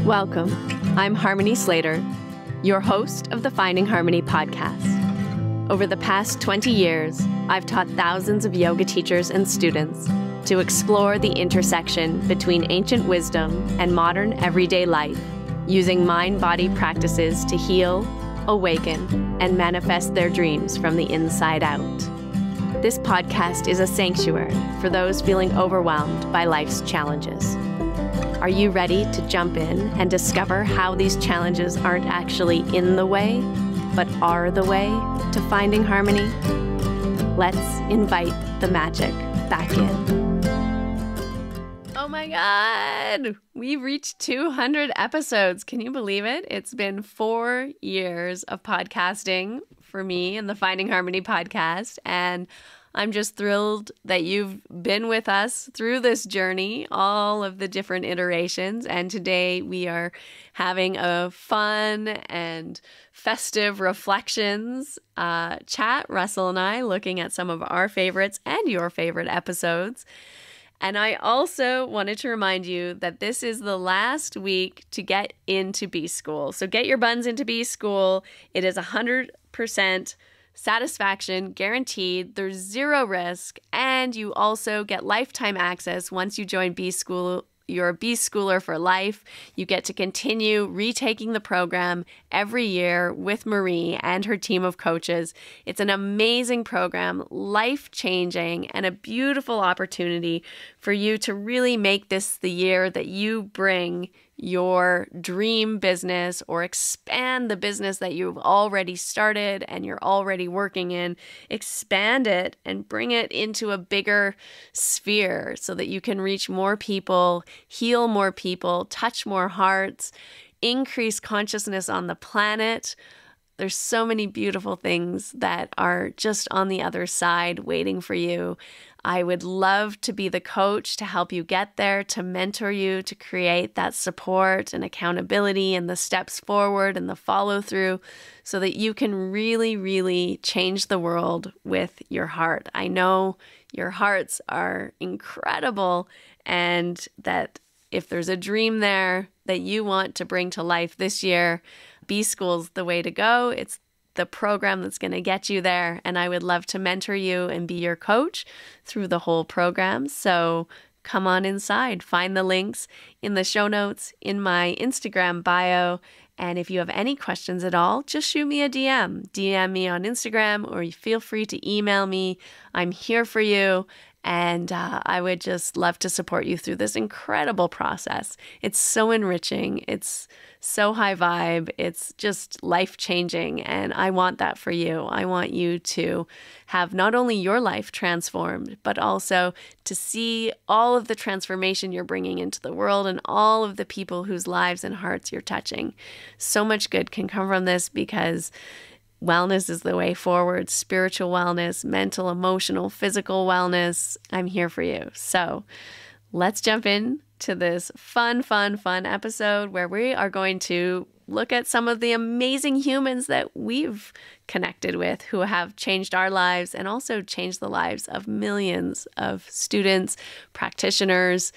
Welcome. I'm Harmony Slater, your host of the Finding Harmony podcast. Over the past 20 years, I've taught thousands of yoga teachers and students to explore the intersection between ancient wisdom and modern everyday life, using mind-body practices to heal, awaken, and manifest their dreams from the inside out. This podcast is a sanctuary for those feeling overwhelmed by life's challenges. Are you ready to jump in and discover how these challenges aren't actually in the way, but are the way to finding harmony? Let's invite the magic back in. Oh my God, we've reached 200 episodes. Can you believe it? It's been 4 years of podcasting for me and the Finding Harmony podcast, and I'm just thrilled that you've been with us through this journey, all of the different iterations. And today we are having a fun and festive reflections chat, Russell and I, looking at some of our favorites and your favorite episodes. And I also wanted to remind you that this is the last week to get into B-School. So get your buns into B-School. It is 100% satisfaction guaranteed. There's zero risk, and you also get lifetime access once you join B-School. You're a B-Schooler for life. You get to continue retaking the program every year with Marie and her team of coaches. It's an amazing program, life-changing, and a beautiful opportunity for you to really make this the year that you bring your dream business or expand the business that you've already started and you're already working in. Expand it and bring it into a bigger sphere so that you can reach more people, heal more people, touch more hearts, increase consciousness on the planet. There's so many beautiful things that are just on the other side waiting for you. I would love to be the coach to help you get there, to mentor you, to create that support and accountability and the steps forward and the follow through so that you can really, really change the world with your heart. I know your hearts are incredible, and that if there's a dream there that you want to bring to life this year, B-School's the way to go. It's the program that's going to get you there. And I would love to mentor you and be your coach through the whole program. So come on inside. Find the links in the show notes, in my Instagram bio. And if you have any questions at all, just shoot me a DM. DM me on Instagram, or you feel free to email me. I'm here for you. And I would just love to support you through this incredible process. It's so enriching. It's so high vibe. It's just life-changing. And I want that for you. I want you to have not only your life transformed, but also to see all of the transformation you're bringing into the world and all of the people whose lives and hearts you're touching. So much good can come from this because wellness is the way forward. Spiritual wellness, mental, emotional, physical wellness. I'm here for you. So let's jump in to this fun episode where we are going to look at some of the amazing humans that we've connected with who have changed our lives and also changed the lives of millions of students, practitioners,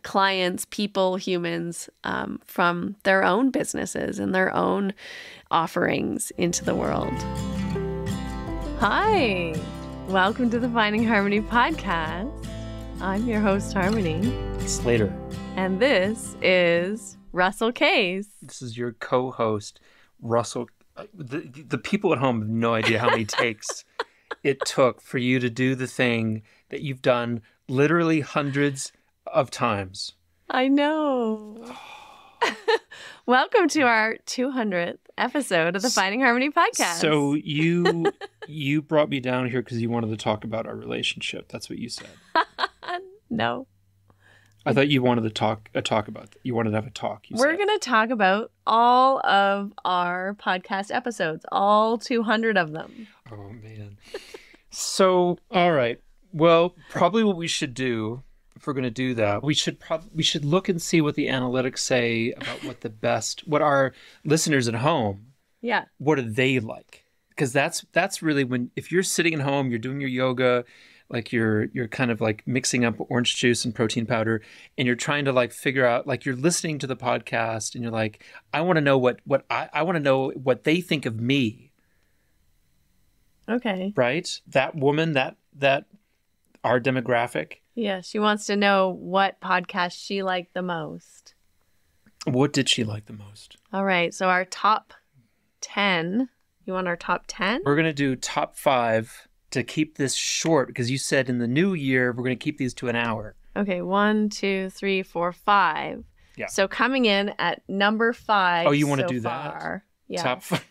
clients, people, humans from their own businesses and their own offerings into the world. Hi, welcome to the Finding Harmony podcast. I'm your host, Harmony Slater. And this is Russell Case. This is your co-host, Russell. The people at home have no idea how many takes it took for you to do the thing that you've done literally hundreds of times. I know. Welcome to our 200th episode of the Finding Harmony podcast. So you brought me down here because you wanted to talk about our relationship. That's what you said. No. I thought you wanted to talk about that. You wanted to have a talk. We're going to talk about all of our podcast episodes, all 200 of them. Oh, man. So, all right. Well, probably what we should do, if we're going to do that, we should look and see what the analytics say about what our listeners at home, what do they like? Because that's really if you're sitting at home, you're doing your yoga, like you're kind of like mixing up orange juice and protein powder, and you're trying to like figure out, like you're listening to the podcast and you're like, I want to know what I want to know what they think of me. Okay. Right? That woman, that our demographic. Yeah, she wants to know what podcast she liked the most. What did she like the most? All right, so our top 10. You want our top 10? We're going to do top 5 to keep this short, because you said in the new year, we're going to keep these to an hour. Okay, 1, 2, 3, 4, 5. Yeah. So coming in at number 5. Oh, you want to so do far, that? Yeah. Top 5.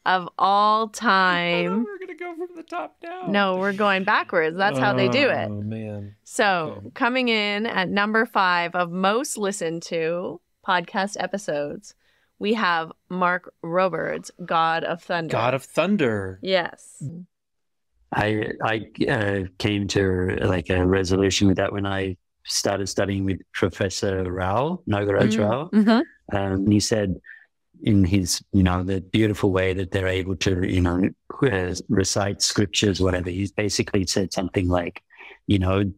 Of all time. We're going to go from the top down. No, we're going backwards. That's how they do it. Oh, man. So Okay. coming in at number 5 of most listened to podcast episodes, we have Mark Roberts, God of Thunder. God of Thunder. Yes. I came to like a resolution with that when I started studying with Professor Rao, Nagaraj Rao. Mm-hmm. He said in his, the beautiful way that they're able to, recite scriptures, whatever. He's basically said something like,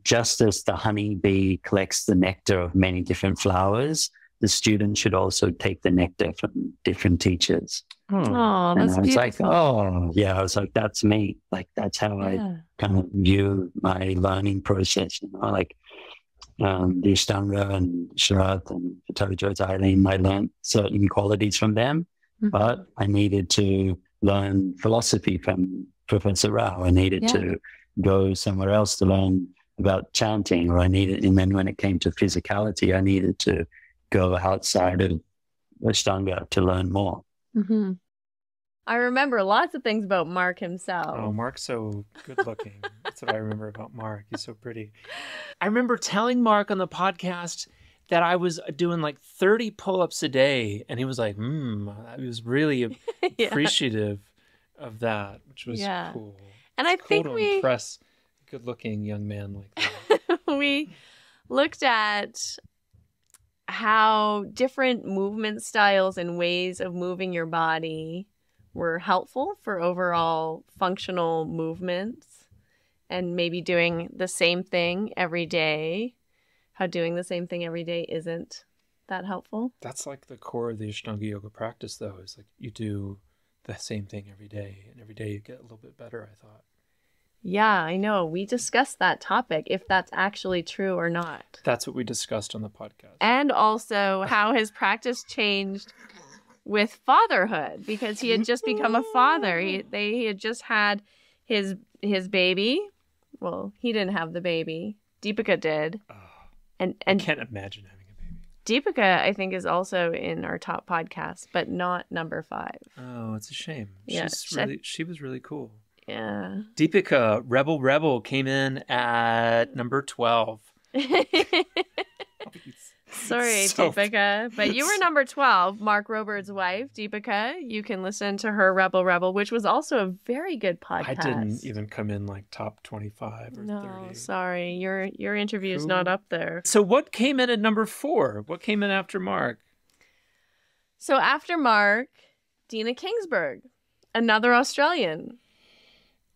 just as the honeybee collects the nectar of many different flowers, the student should also take the nectar from different teachers. Oh, And that's I was beautiful. like, oh, yeah. I was like, that's me. Like, that's how I kind of view my learning process. Like the Ashtanga and Sharath and Patanjali Eileen, I learned certain qualities from them, but I needed to learn philosophy from Professor Rao. I needed to go somewhere else to learn about chanting, and then when it came to physicality, I needed to go outside of Ashtanga to learn more. Mm-hmm. I remember lots of things about Mark himself. Oh, Mark's so good looking. That's what I remember about Mark. He's so pretty. I remember telling Mark on the podcast that I was doing like 30 pull-ups a day, and he was like, he was really appreciative of that, which was cool. And I think to we impress a good-looking young man like that. we looked at how different movement styles and ways of moving your body were helpful for overall functional movements, and maybe doing the same thing every day. How doing the same thing every day isn't that helpful. That's like the core of the Ashtanga yoga practice, though, is like you do the same thing every day, and every day you get a little bit better, I thought. Yeah, I know. We discussed that topic, if that's actually true or not. That's what we discussed on the podcast. And also how his practice changed with fatherhood, because he had just become a father. He had just had his baby. Well, he didn't have the baby. Deepika did. Oh, and I can't imagine having a baby. Deepika, I think, is also in our top podcast, but not number 5. Oh, it's a shame. Yeah, She was really cool. Yeah. Deepika, Rebel, came in at number 12. Sorry, So- Deepika. But you were number 12, Mark Roberts' wife, Deepika. You can listen to her Rebel, which was also a very good podcast. I didn't even come in like top 25 or No, 30. sorry. Your interview's Cool. not up there. So what came in at number 4? What came in after Mark? So after Mark, Dina Kingsburg, another Australian.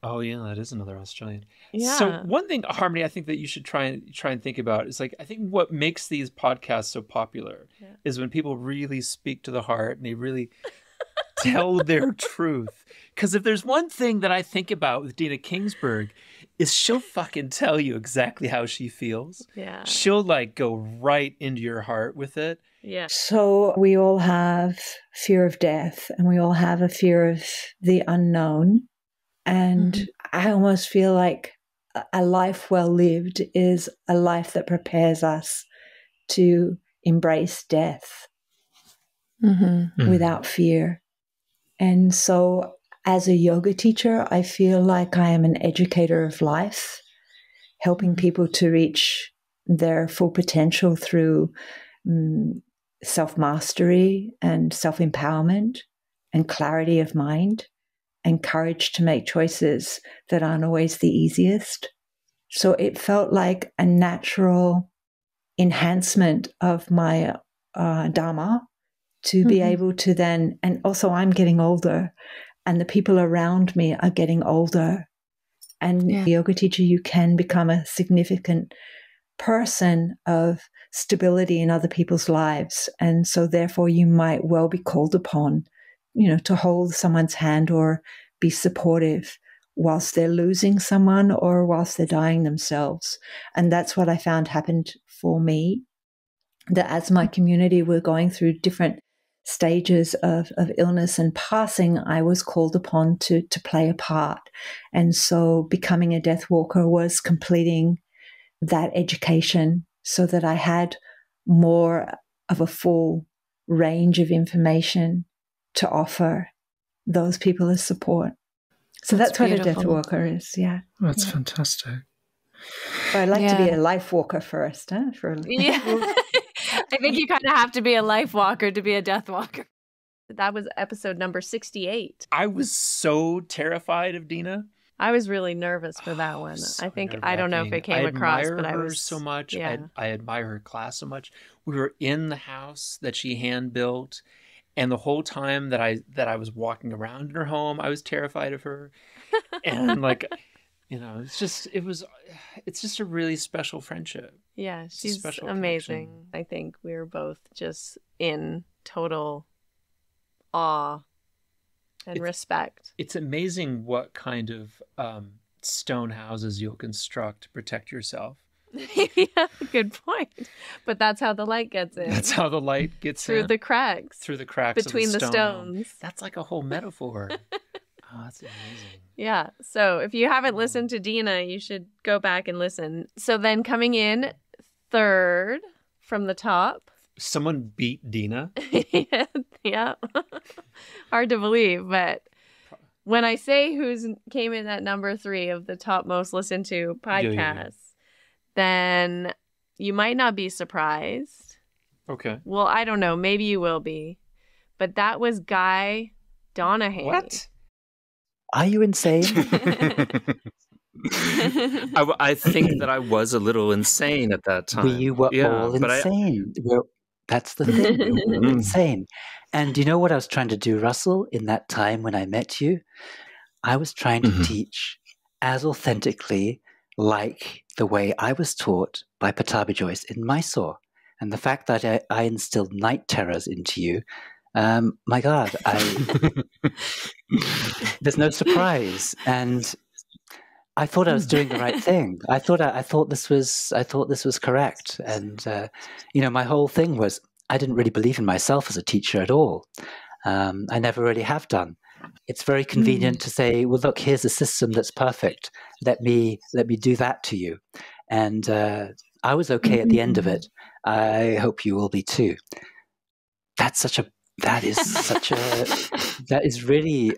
Oh yeah, that is another Australian. Yeah. So one thing, Harmony, I think that you should try and think about is like, I think what makes these podcasts so popular is when people really speak to the heart and they really tell their truth. Because if there's one thing that I think about with Dina Kingsburg is she'll fucking tell you exactly how she feels. Yeah. She'll like go right into your heart with it. Yeah. So we all have fear of death, and we all have a fear of the unknown. And I almost feel like a life well lived is a life that prepares us to embrace death without fear. And so as a yoga teacher, I feel like I am an educator of life, helping people to reach their full potential through self-mastery and self-empowerment and clarity of mind and courage to make choices that aren't always the easiest. So it felt like a natural enhancement of my Dharma to be able to then, and also I'm getting older and the people around me are getting older. And a yoga teacher, you can become a significant person of stability in other people's lives. And so therefore you might well be called upon, to hold someone's hand or be supportive whilst they're losing someone or whilst they're dying themselves. And that's what I found happened for me, that as my community were going through different stages of illness and passing, I was called upon to play a part. And so becoming a death walker was completing that education so that I had more of a full range of information to offer those people as support. So that's what a death walker is. Yeah. That's fantastic. But I'd like to be a life walker first. I think you kind of have to be a life walker to be a death walker. That was episode number 68. I was so terrified of Dina. I was really nervous for that one. I think, I don't know if it came across, but I was so much. Yeah. I admire her class so much. We were in the house that she hand built, and the whole time that I was walking around in her home, I was terrified of her. And like, it's just a really special friendship. Yeah, she's amazing. Connection. I think we were both just in total awe and respect. It's amazing what kind of stone houses you'll construct to protect yourself. Yeah, good point. But that's how the light gets in. That's how the light gets through in. the cracks. Through the cracks between of the stones. That's like a whole metaphor. Oh, that's amazing. Yeah. So if you haven't listened to Dina, you should go back and listen. So then coming in third from the top. Someone beat Dina? Yeah. Hard to believe, but when I say who's came in at number 3 of the top most listened to podcasts, then you might not be surprised. Okay. Well, I don't know. Maybe you will be. But that was Guy Donahue. What? Are you insane? I think that I was a little insane at that time. We were all insane. That's the thing. We were insane. And you know what I was trying to do, Russell, in that time when I met you? I was trying to teach as authentically like the way I was taught by Pattabhi Jois in Mysore. And the fact that I instilled night terrors into you, my God, there's no surprise. And I thought I was doing the right thing. I thought this was correct. And my whole thing was I didn't really believe in myself as a teacher at all. I never really have done. It's very convenient to say, well, look, here's a system that's perfect. Let me do that to you. And I was okay at the end of it. I hope you will be too. That is really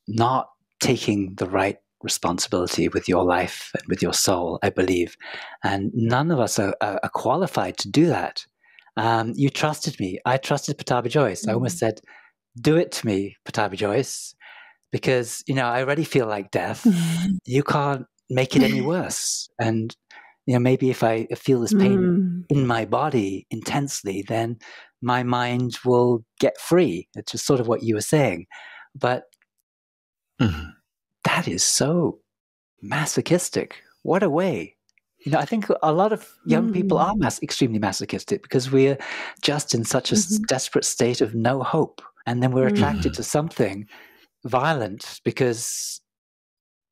not taking the right responsibility with your life and with your soul, I believe. And none of us are qualified to do that. You trusted me. I trusted Pattabhi Jois. I almost said, do it to me, Pattabhi Jois, because, I already feel like death. You can't make it any worse. And, maybe if I feel this pain in my body intensely, then my mind will get free. It's just sort of what you were saying. But that is so masochistic. What a way. I think a lot of young people are extremely masochistic because we're just in such a desperate state of no hope. And then we're attracted to something violent because,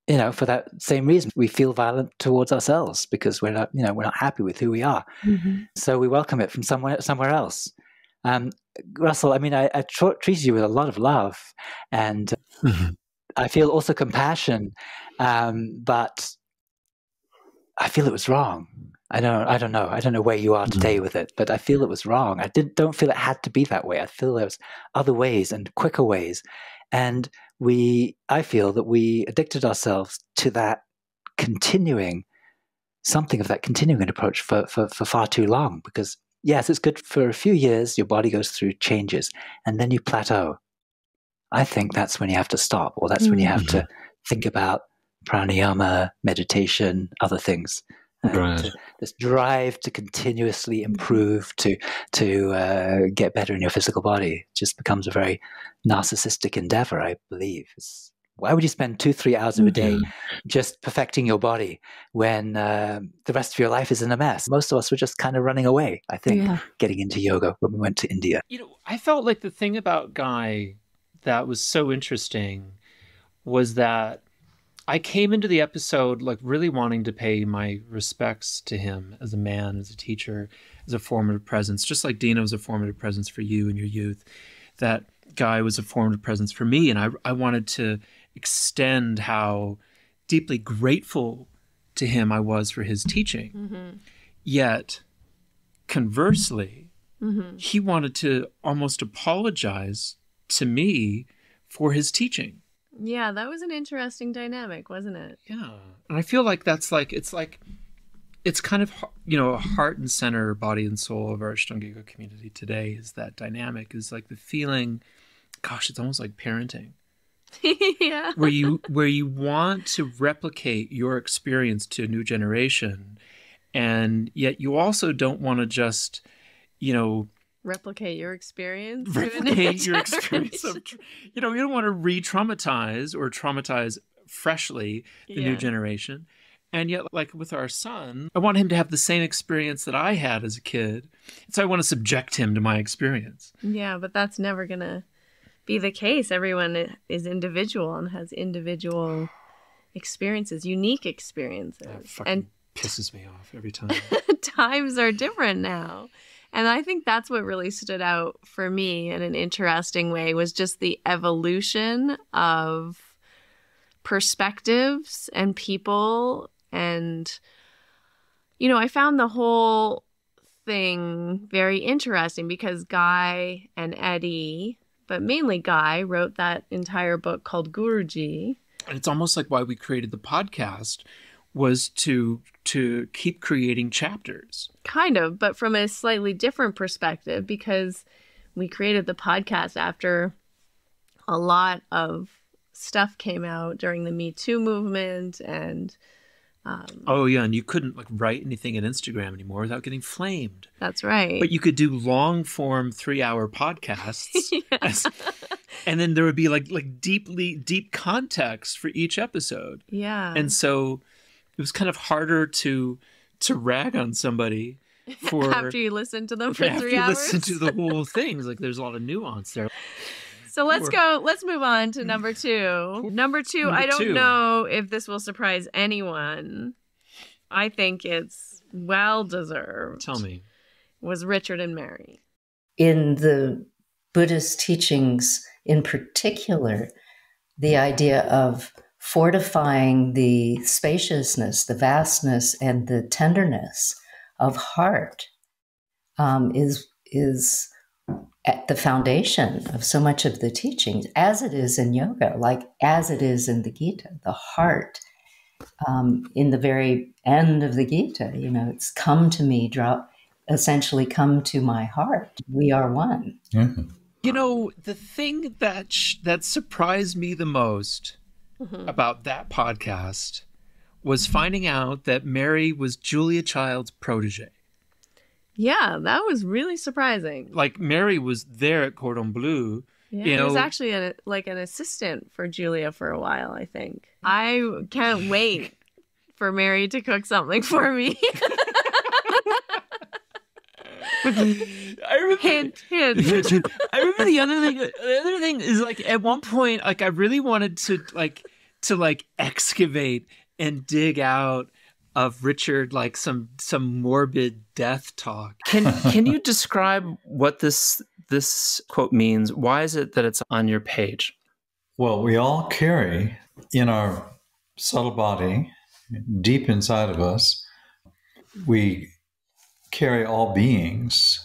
for that same reason, we feel violent towards ourselves because we're not happy with who we are. So we welcome it from somewhere else. Russell, I treated you with a lot of love, and I feel also compassion, but I feel it was wrong. I don't know. I don't know where you are today with it, but I feel it was wrong. I don't feel it had to be that way. I feel there was other ways and quicker ways, and I feel that we addicted ourselves to that continuing approach for far too long. Because yes, it's good for a few years. Your body goes through changes, and then you plateau. I think that's when you have to stop, or that's when you have to think about pranayama, meditation, other things. This drive to continuously improve, to get better in your physical body, just becomes a very narcissistic endeavor, I believe. It's Why would you spend 2-3 hours of a day just perfecting your body when the rest of your life is in a mess? Most of us were just kind of running away, I think, getting into yoga when we went to India. I felt like the thing about Guy that was so interesting was that I came into the episode like really wanting to pay my respects to him as a man, as a teacher, as a formative presence, just like Dina was a formative presence for you in your youth. That Guy was a formative presence for me, and I wanted to extend how deeply grateful to him I was for his teaching. Yet, conversely, he wanted to almost apologize to me for his teaching. Yeah, that was an interesting dynamic, wasn't it? Yeah. And I feel like that's like, it's kind of, a heart and center, body and soul of our Ashtanga Yoga community today is that dynamic, is like the feeling, gosh, it's almost like parenting. Yeah. Where you want to replicate your experience to a new generation, and yet you also don't want to just, replicate your experience. Replicate your experience of, you don't want to re-traumatize or traumatize freshly the new generation. And yet, like with our son, I want him to have the same experience that I had as a kid. So I want to subject him to my experience. Yeah, but that's never going to be the case. Everyone is individual and has individual experiences, unique experiences. That fucking pisses me off every time. Times are different now. And I think that's what really stood out for me in an interesting way, was just the evolution of perspectives and people. And, I found the whole thing very interesting because Guy and Eddie, but mainly Guy, wrote that entire book called Guruji. And it's almost like why we created the podcast was to keep creating chapters. Kind of, but from a slightly different perspective, because we created the podcast after a lot of stuff came out during the Me Too movement and and you couldn't write anything in Instagram anymore without getting flamed. That's right. But you could do long form 3-hour podcasts. And then there would be deep context for each episode. Yeah. And so it was kind of harder to rag on somebody for after you listen to them for 3 hours. After you listen to the whole thing, there's a lot of nuance there. So let's move on to number 2. Number two, I don't know if this will surprise anyone. I think it's well deserved. Tell me. Was Richard and Mary. In the Buddhist teachings in particular, the idea of fortifying the spaciousness, the vastness, and the tenderness of heart is at the foundation of so much of the teachings, as it is in yoga, as it is in the Gita. The heart, in the very end of the Gita, it's come to me, essentially come to my heart. We are one. Mm-hmm. The thing that surprised me the most about that podcast was finding out that Mary was Julia Child's protege. Yeah, that was really surprising. Mary was there at Cordon Bleu. Yeah, he was actually an assistant for Julia for a while, I think. I can't wait for Mary to cook something for me. I remember, hint. I remember the other thing is at one point, I really wanted to excavate and dig out of Richard some morbid death talk. Can you describe what this quote means? Why is it that it's on your page? Well, we all carry in our subtle body, deep inside of us, we carry all beings,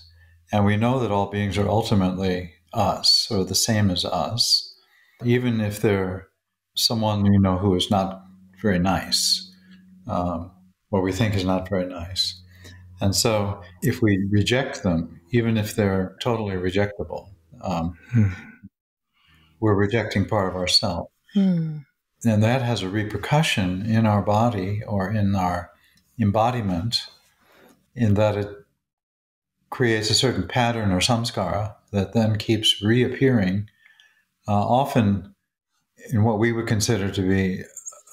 and we know that all beings are ultimately us, or the same as us, even if they're someone who is not very nice. Or we think is not very nice. And so if we reject them, even if they're totally rejectable, we're rejecting part of ourselves. And that has a repercussion in our body or in our embodiment, in that it creates a certain pattern or samskara that then keeps reappearing, often in what we would consider to be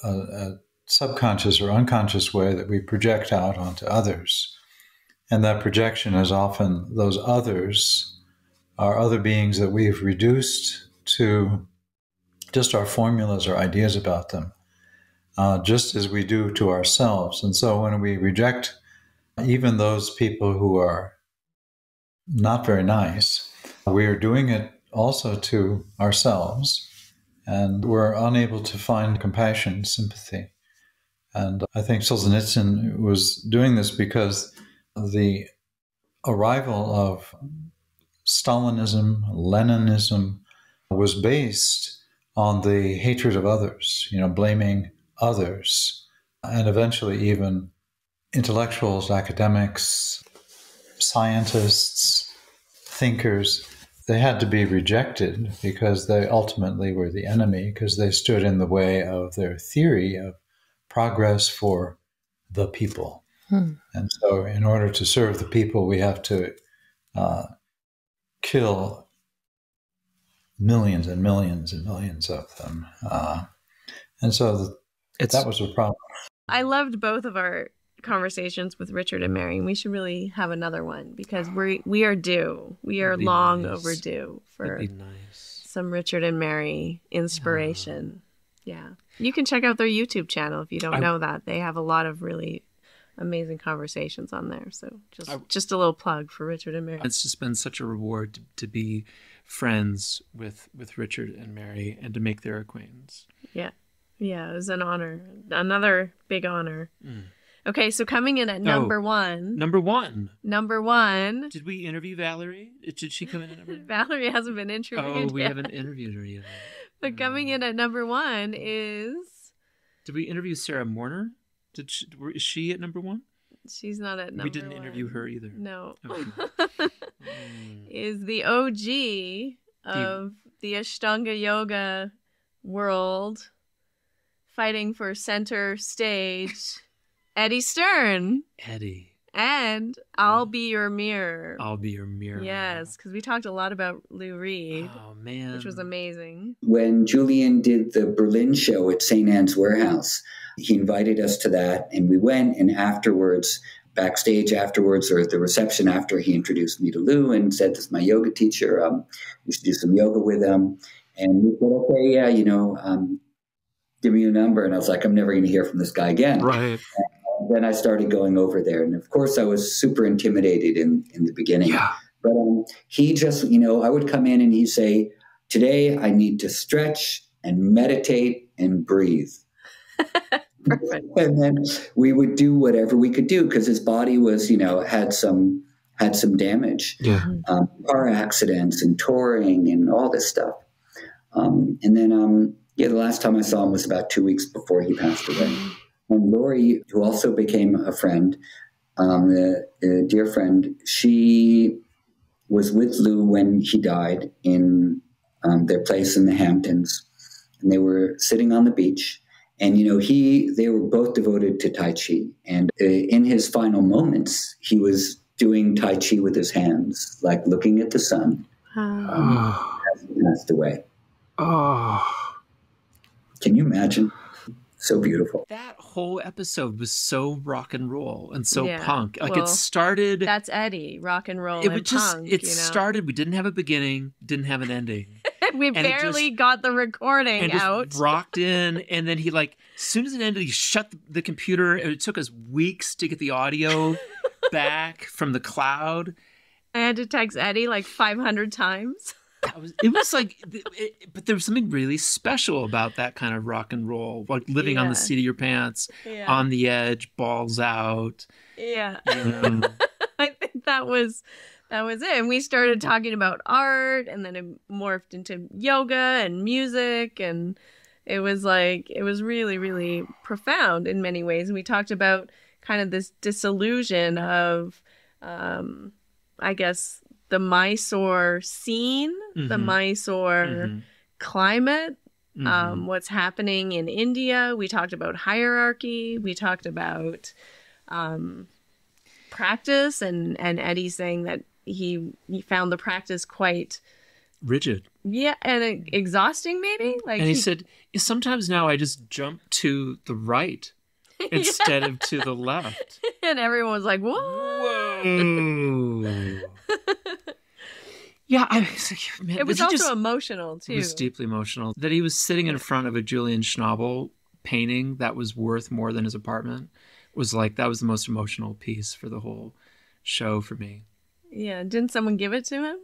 a subconscious or unconscious way that we project out onto others. And that projection is often those others are other beings that we've reduced to just our formulas or ideas about them, just as we do to ourselves. And so when we reject even those people who are not very nice, we are doing it also to ourselves, and we're unable to find compassion, sympathy. And I think Solzhenitsyn was doing this because the arrival of Stalinism, Leninism was based on the hatred of others, blaming others, and eventually even intellectuals, academics, scientists, thinkers, they had to be rejected because they ultimately were the enemy, because they stood in the way of their theory of progress for the people. And so in order to serve the people, we have to kill millions and millions and millions of them. And so that was a problem. I loved both of our conversations with Richard and Mary. We should really have another one because we are due. We are long overdue for some Richard and Mary inspiration. Yeah. You can check out their YouTube channel if you don't know that. They have a lot of really amazing conversations on there. So just a little plug for Richard and Mary. It's just been such a reward to be friends with Richard and Mary and to make their acquaintance. Yeah. Yeah, it was an honor. Another big honor. Okay, so coming in at number one. Number one. Did we interview Valerie? Did she come in at number one? Valerie hasn't been interviewed we yet. haven't interviewed her yet. But coming in at number one is... Did we interview Sarah Morner? Is she at number one? She's not at number one. We didn't interview her either. No. Okay. Is the OG of the Ashtanga Yoga world fighting for center stage, Eddie Stern. Eddie. And I'll Be Your Mirror. I'll Be Your Mirror. Yes, because we talked a lot about Lou Reed. Oh, man. Which was amazing. When Julian did the Berlin show at St. Anne's Warehouse, he invited us to that, and we went, and afterwards, backstage afterwards, or at the reception after, he introduced me to Lou and said, "This is my yoga teacher. You should do some yoga with him." And we said, "Okay, yeah, give me your number." And I was like, I'm never going to hear from this guy again. Right. And then I started going over there. And of course, I was super intimidated in the beginning. Yeah. But he just, I would come in and he'd say, "Today I need to stretch and meditate and breathe." Perfect. And then we would do whatever we could do because his body was, had some damage. Yeah. Car accidents and touring and all this stuff. And then, the last time I saw him was about 2 weeks before he passed away. And Lori, who also became a friend, a dear friend, she was with Lou when he died in their place in the Hamptons. And they were sitting on the beach. And, they were both devoted to Tai Chi. And in his final moments, he was doing Tai Chi with his hands, like looking at the sun as he passed away. Oh. Can you imagine? So beautiful. That whole episode was so rock and roll and so punk. Like well, it started. That's Eddie, rock and roll and punk. It started. We didn't have a beginning, didn't have an ending. We barely got the recording and out. Just rocked in, and then he as soon as it ended, he shut the computer. It took us weeks to get the audio back from the cloud. I had to text Eddie 500 times. But there was something really special about that kind of rock and roll, like living on the seat of your pants, on the edge, balls out. Yeah. I think that was it. And we started talking about art, and then it morphed into yoga and music, and it was really, really profound in many ways. And we talked about kind of this disillusion of, I guess, the Mysore scene, the Mysore climate, what's happening in India. We talked about hierarchy. We talked about practice, and Eddie saying that he found the practice quite rigid. Yeah, and exhausting maybe? Like And he said, sometimes now I just jump to the right instead of to the left. And everyone was like, what? Whoa. Yeah, man, It was also emotional, too. It was deeply emotional. That he was sitting in front of a Julian Schnabel painting that was worth more than his apartment was like, that was the most emotional piece for the whole show for me. Yeah, didn't someone give it to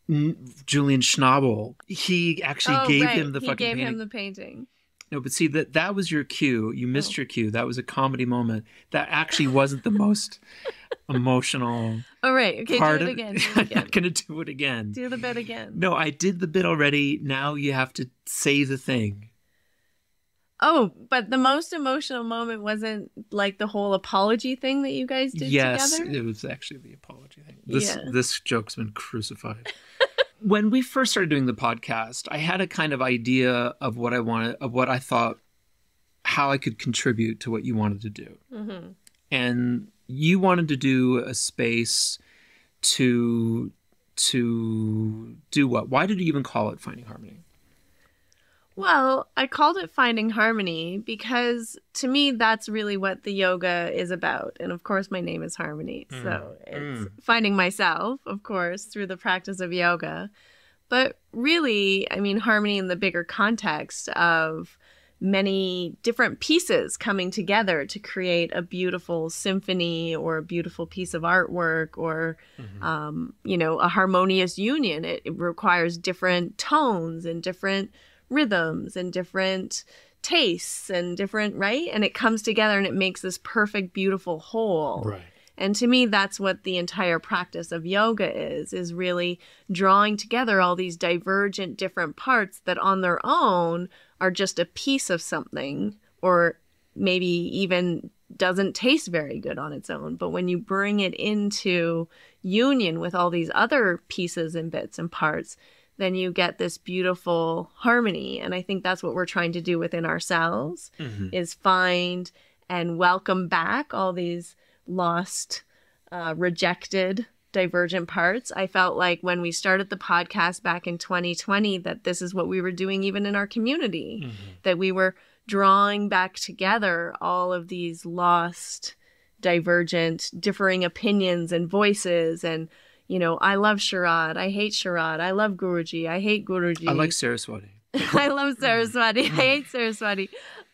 him? Julian Schnabel. He actually gave him the fucking painting. He gave him the painting. No, but see, that was your cue. You missed your cue. That was a comedy moment. That actually wasn't the most emotional. Oh, right. Okay, do it again. I'm not going to do it again. Do the bit again. No, I did the bit already. Now you have to say the thing. Oh, but the most emotional moment wasn't like the whole apology thing that you guys did together? Yes, it was actually the apology thing. This joke's been crucified. When we first started doing the podcast, I had a kind of idea of what I wanted, of what I thought, how I could contribute to what you wanted to do. Mm-hmm. And you wanted to do a space to do what? Why did you even call it Finding Harmony? Well, I called it Finding Harmony because to me, that's really what the yoga is about. And of course, my name is Harmony. So it's finding myself, of course, through the practice of yoga. But really, I mean, harmony in the bigger context of many different pieces coming together to create a beautiful symphony or a beautiful piece of artwork or, a harmonious union. It requires different tones and different rhythms and different tastes and different, right? And it comes together and it makes this perfect, beautiful whole. Right. And to me, that's what the entire practice of yoga is really drawing together all these divergent different parts that on their own are just a piece of something or maybe even doesn't taste very good on its own. But when you bring it into union with all these other pieces and bits and parts, then you get this beautiful harmony. And I think that's what we're trying to do within ourselves is find and welcome back all these lost, rejected, divergent parts. I felt like when we started the podcast back in 2020, that this is what we were doing even in our community, that we were drawing back together all of these lost, divergent, differing opinions and voices and I love Sharad. I hate Sharad. I love Guruji. I hate Guruji. I like Saraswati. I love Saraswati. I hate Saraswati.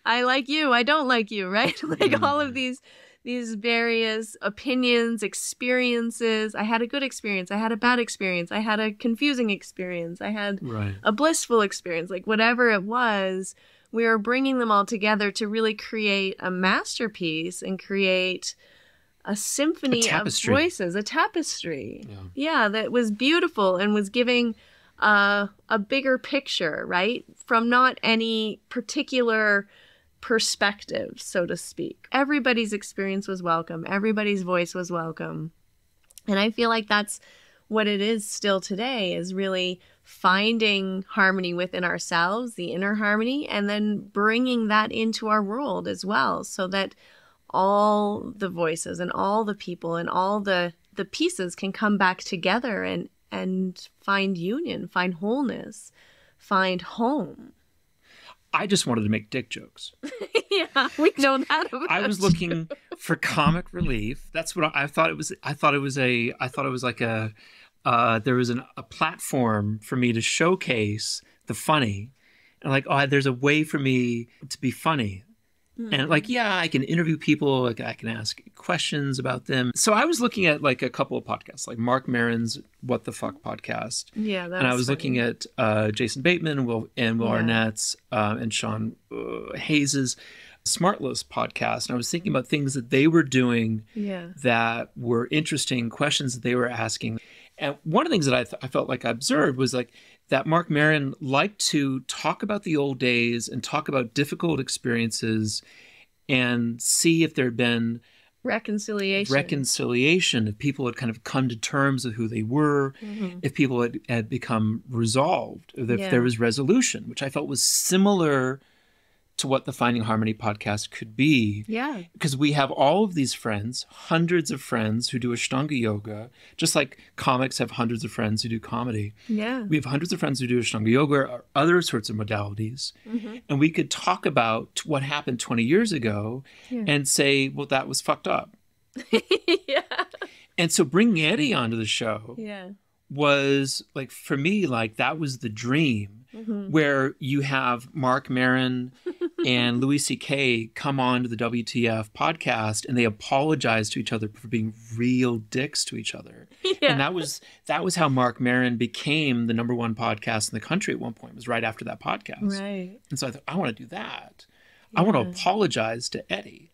I like you. I don't like you, right? Like all of these various opinions, experiences. I had a good experience. I had a bad experience. I had a confusing experience. I had a blissful experience. Like whatever it was, we were bringing them all together to really create a masterpiece and create a symphony of voices, a tapestry. Yeah, that was beautiful and was giving a bigger picture, right? From not any particular perspective, so to speak. Everybody's experience was welcome. Everybody's voice was welcome. And I feel like that's what it is still today, is really finding harmony within ourselves, the inner harmony, and then bringing that into our world as well, so that all the voices and all the people and all the pieces can come back together and find union, find wholeness, find home. I just wanted to make dick jokes. Yeah, we know that about I was looking for comic relief. That's what I thought it was. I thought it was like there was a platform for me to showcase the funny, and like, there's a way for me to be funny. And like, I can interview people, like I can ask questions about them. So I was looking at like a couple of podcasts, like Mark Maron's What the Fuck podcast. Yeah, and I was looking at Jason Bateman and Will Arnett's and Sean Hayes's Smartless podcast. And I was thinking about things that they were doing that were interesting, questions that they were asking. And one of the things that I felt like I observed was like that Mark Maron liked to talk about the old days and talk about difficult experiences and see if there had been reconciliation, if people had kind of come to terms with who they were, if people had become resolved, if there was resolution, which I felt was similar to what the Finding Harmony podcast could be. Yeah. Because we have all of these friends, hundreds of friends who do Ashtanga yoga, just like comics have hundreds of friends who do comedy. Yeah. We have hundreds of friends who do Ashtanga yoga or other sorts of modalities. Mm-hmm. And we could talk about what happened 20 years ago and say, well, that was fucked up. Yeah. And so bringing Eddie onto the show was like, for me, like that was the dream. Where you have Mark Maron and Louis C.K. come on to the WTF podcast and they apologize to each other for being real dicks to each other. Yeah. And that was how Mark Maron became the #1 podcast in the country at one point. It was right after that podcast. Right. And so I thought, I want to do that. I want to apologize to Eddie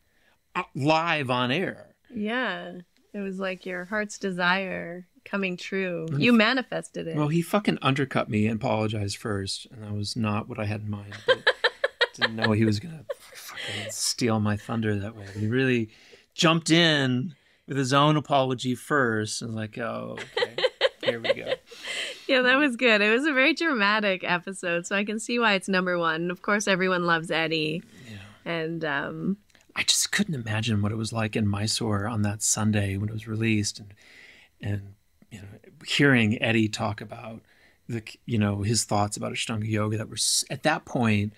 live on air. Yeah. It was like your heart's desire coming true. You manifested it. Well, he fucking undercut me and apologized first, and that was not what I had in mind. But didn't know he was gonna fucking steal my thunder that way. But he really jumped in with his own apology first, and was like, "Oh, okay, here we go." Yeah, that was good. It was a very dramatic episode, so I can see why it's #1. Of course, everyone loves Eddie. Yeah. And I just couldn't imagine what it was like in Mysore on that Sunday when it was released, and you know, hearing Eddie talk about his thoughts about Ashtanga yoga that were at that point,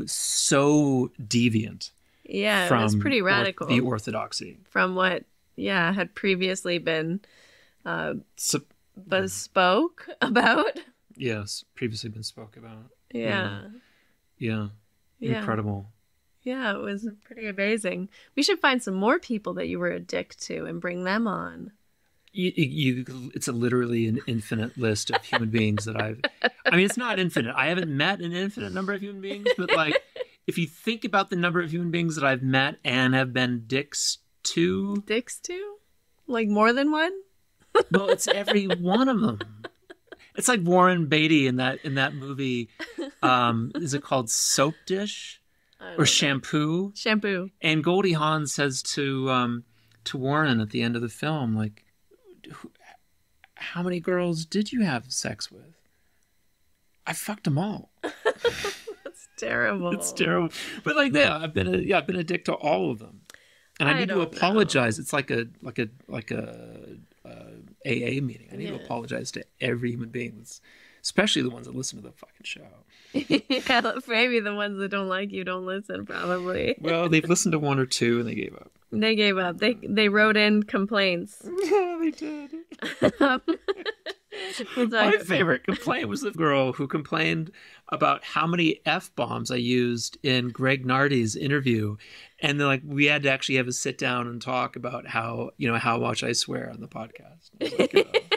so deviant. Yeah, it was pretty radical. The orthodoxy from what, had previously been bespoke about. Yes, previously been spoke about. Yeah. Incredible. Yeah, it was pretty amazing. We should find some more people that you were a dick to and bring them on. It's literally an infinite list of human beings that it's not infinite. I haven't met an infinite number of human beings, but like, if you think about the number of human beings that I've met and have been dicks to. Dicks to? Like more than one? Well, it's every one of them. It's like Warren Beatty in that movie. Is it called Soap Dish or Shampoo? Shampoo. And Goldie Hawn says to Warren at the end of the film, like, how many girls did you have sex with? I fucked them all. That's terrible. It's terrible. But like, I've been a dick to all of them, and I need to apologize. It's like a AA meeting. I need to apologize to every human being, especially the ones that listen to the fucking show. Yeah, maybe the ones that don't like you don't listen, probably. Well, they've listened to one or two and they gave up. They gave up. They wrote in complaints. Yeah, they did. My favorite complaint was the girl who complained about how many F-bombs I used in Greg Nardi's interview. And then, like, we had to actually have a sit down and talk about how much I swear on the podcast. I was like,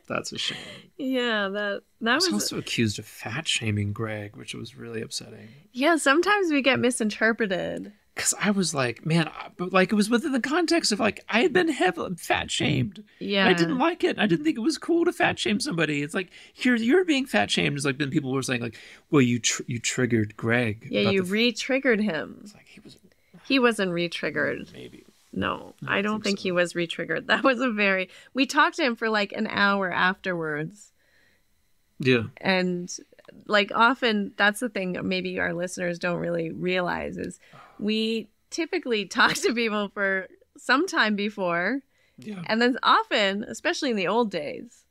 that's a shame. Yeah, that was also accused of fat shaming Greg, which was really upsetting. Yeah, sometimes we get misinterpreted. Because I was like, man, but like, it was within the context of like, I had been heavily fat shamed. Yeah. I didn't like it. I didn't think it was cool to fat shame somebody. It's like, you're being fat shamed. It's like, then people were saying like, well, you triggered Greg. Yeah, you re-triggered him. It's like, he wasn't re-triggered. Maybe. No, I don't think he was re-triggered. That was we talked to him for like an hour afterwards. Yeah. And like often, that's the thing maybe our listeners don't really realize is we typically talk to people for some time before. Yeah. And then often, especially in the old days,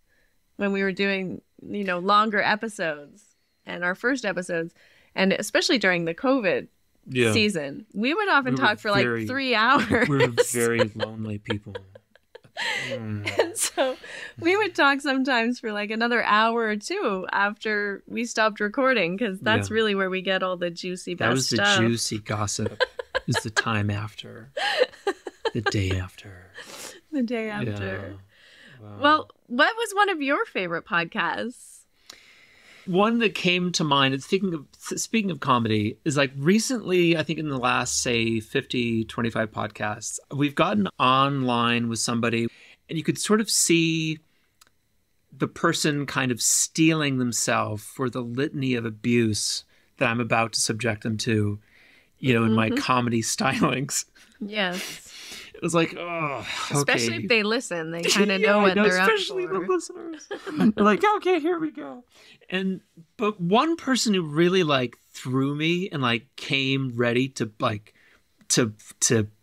when we were doing, longer episodes and our first episodes, and especially during the COVID season, we would often talk for like 3 hours. We were very lonely people. And so we would talk sometimes for like another hour or two after we stopped recording, because that's really where we get all the juicy best stuff. That was the juicy gossip. Is the time after. The day after. The day after. Yeah. Wow. Well, what was one of your favorite podcasts? One that came to mind, speaking of comedy, is like recently, I think in the last, say, 50, 25 podcasts, we've gotten online with somebody and you could sort of see the person kind of steeling themselves for the litany of abuse that I'm about to subject them to, in my comedy stylings. Yes. It was like, oh, okay. Especially if they listen, they kind of know what they're up for. Especially the listeners. They're like, okay, here we go. But one person who really like threw me and like came ready to like to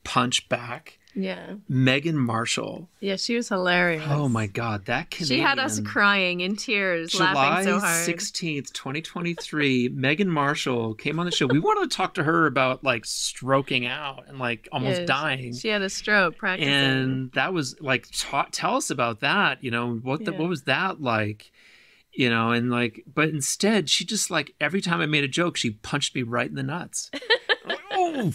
punch back. Yeah. Megan Marshall. Yeah, she was hilarious. Oh my God, that Canadian. She had us crying in tears, laughing so hard. July 16th, 2023, Megan Marshall came on the show. We wanted to talk to her about like stroking out and like almost dying. She had a stroke practicing. And that was like, tell us about that. You know, what was that like? You know, and like, but instead she just like, every time I made a joke, she punched me right in the nuts. I'm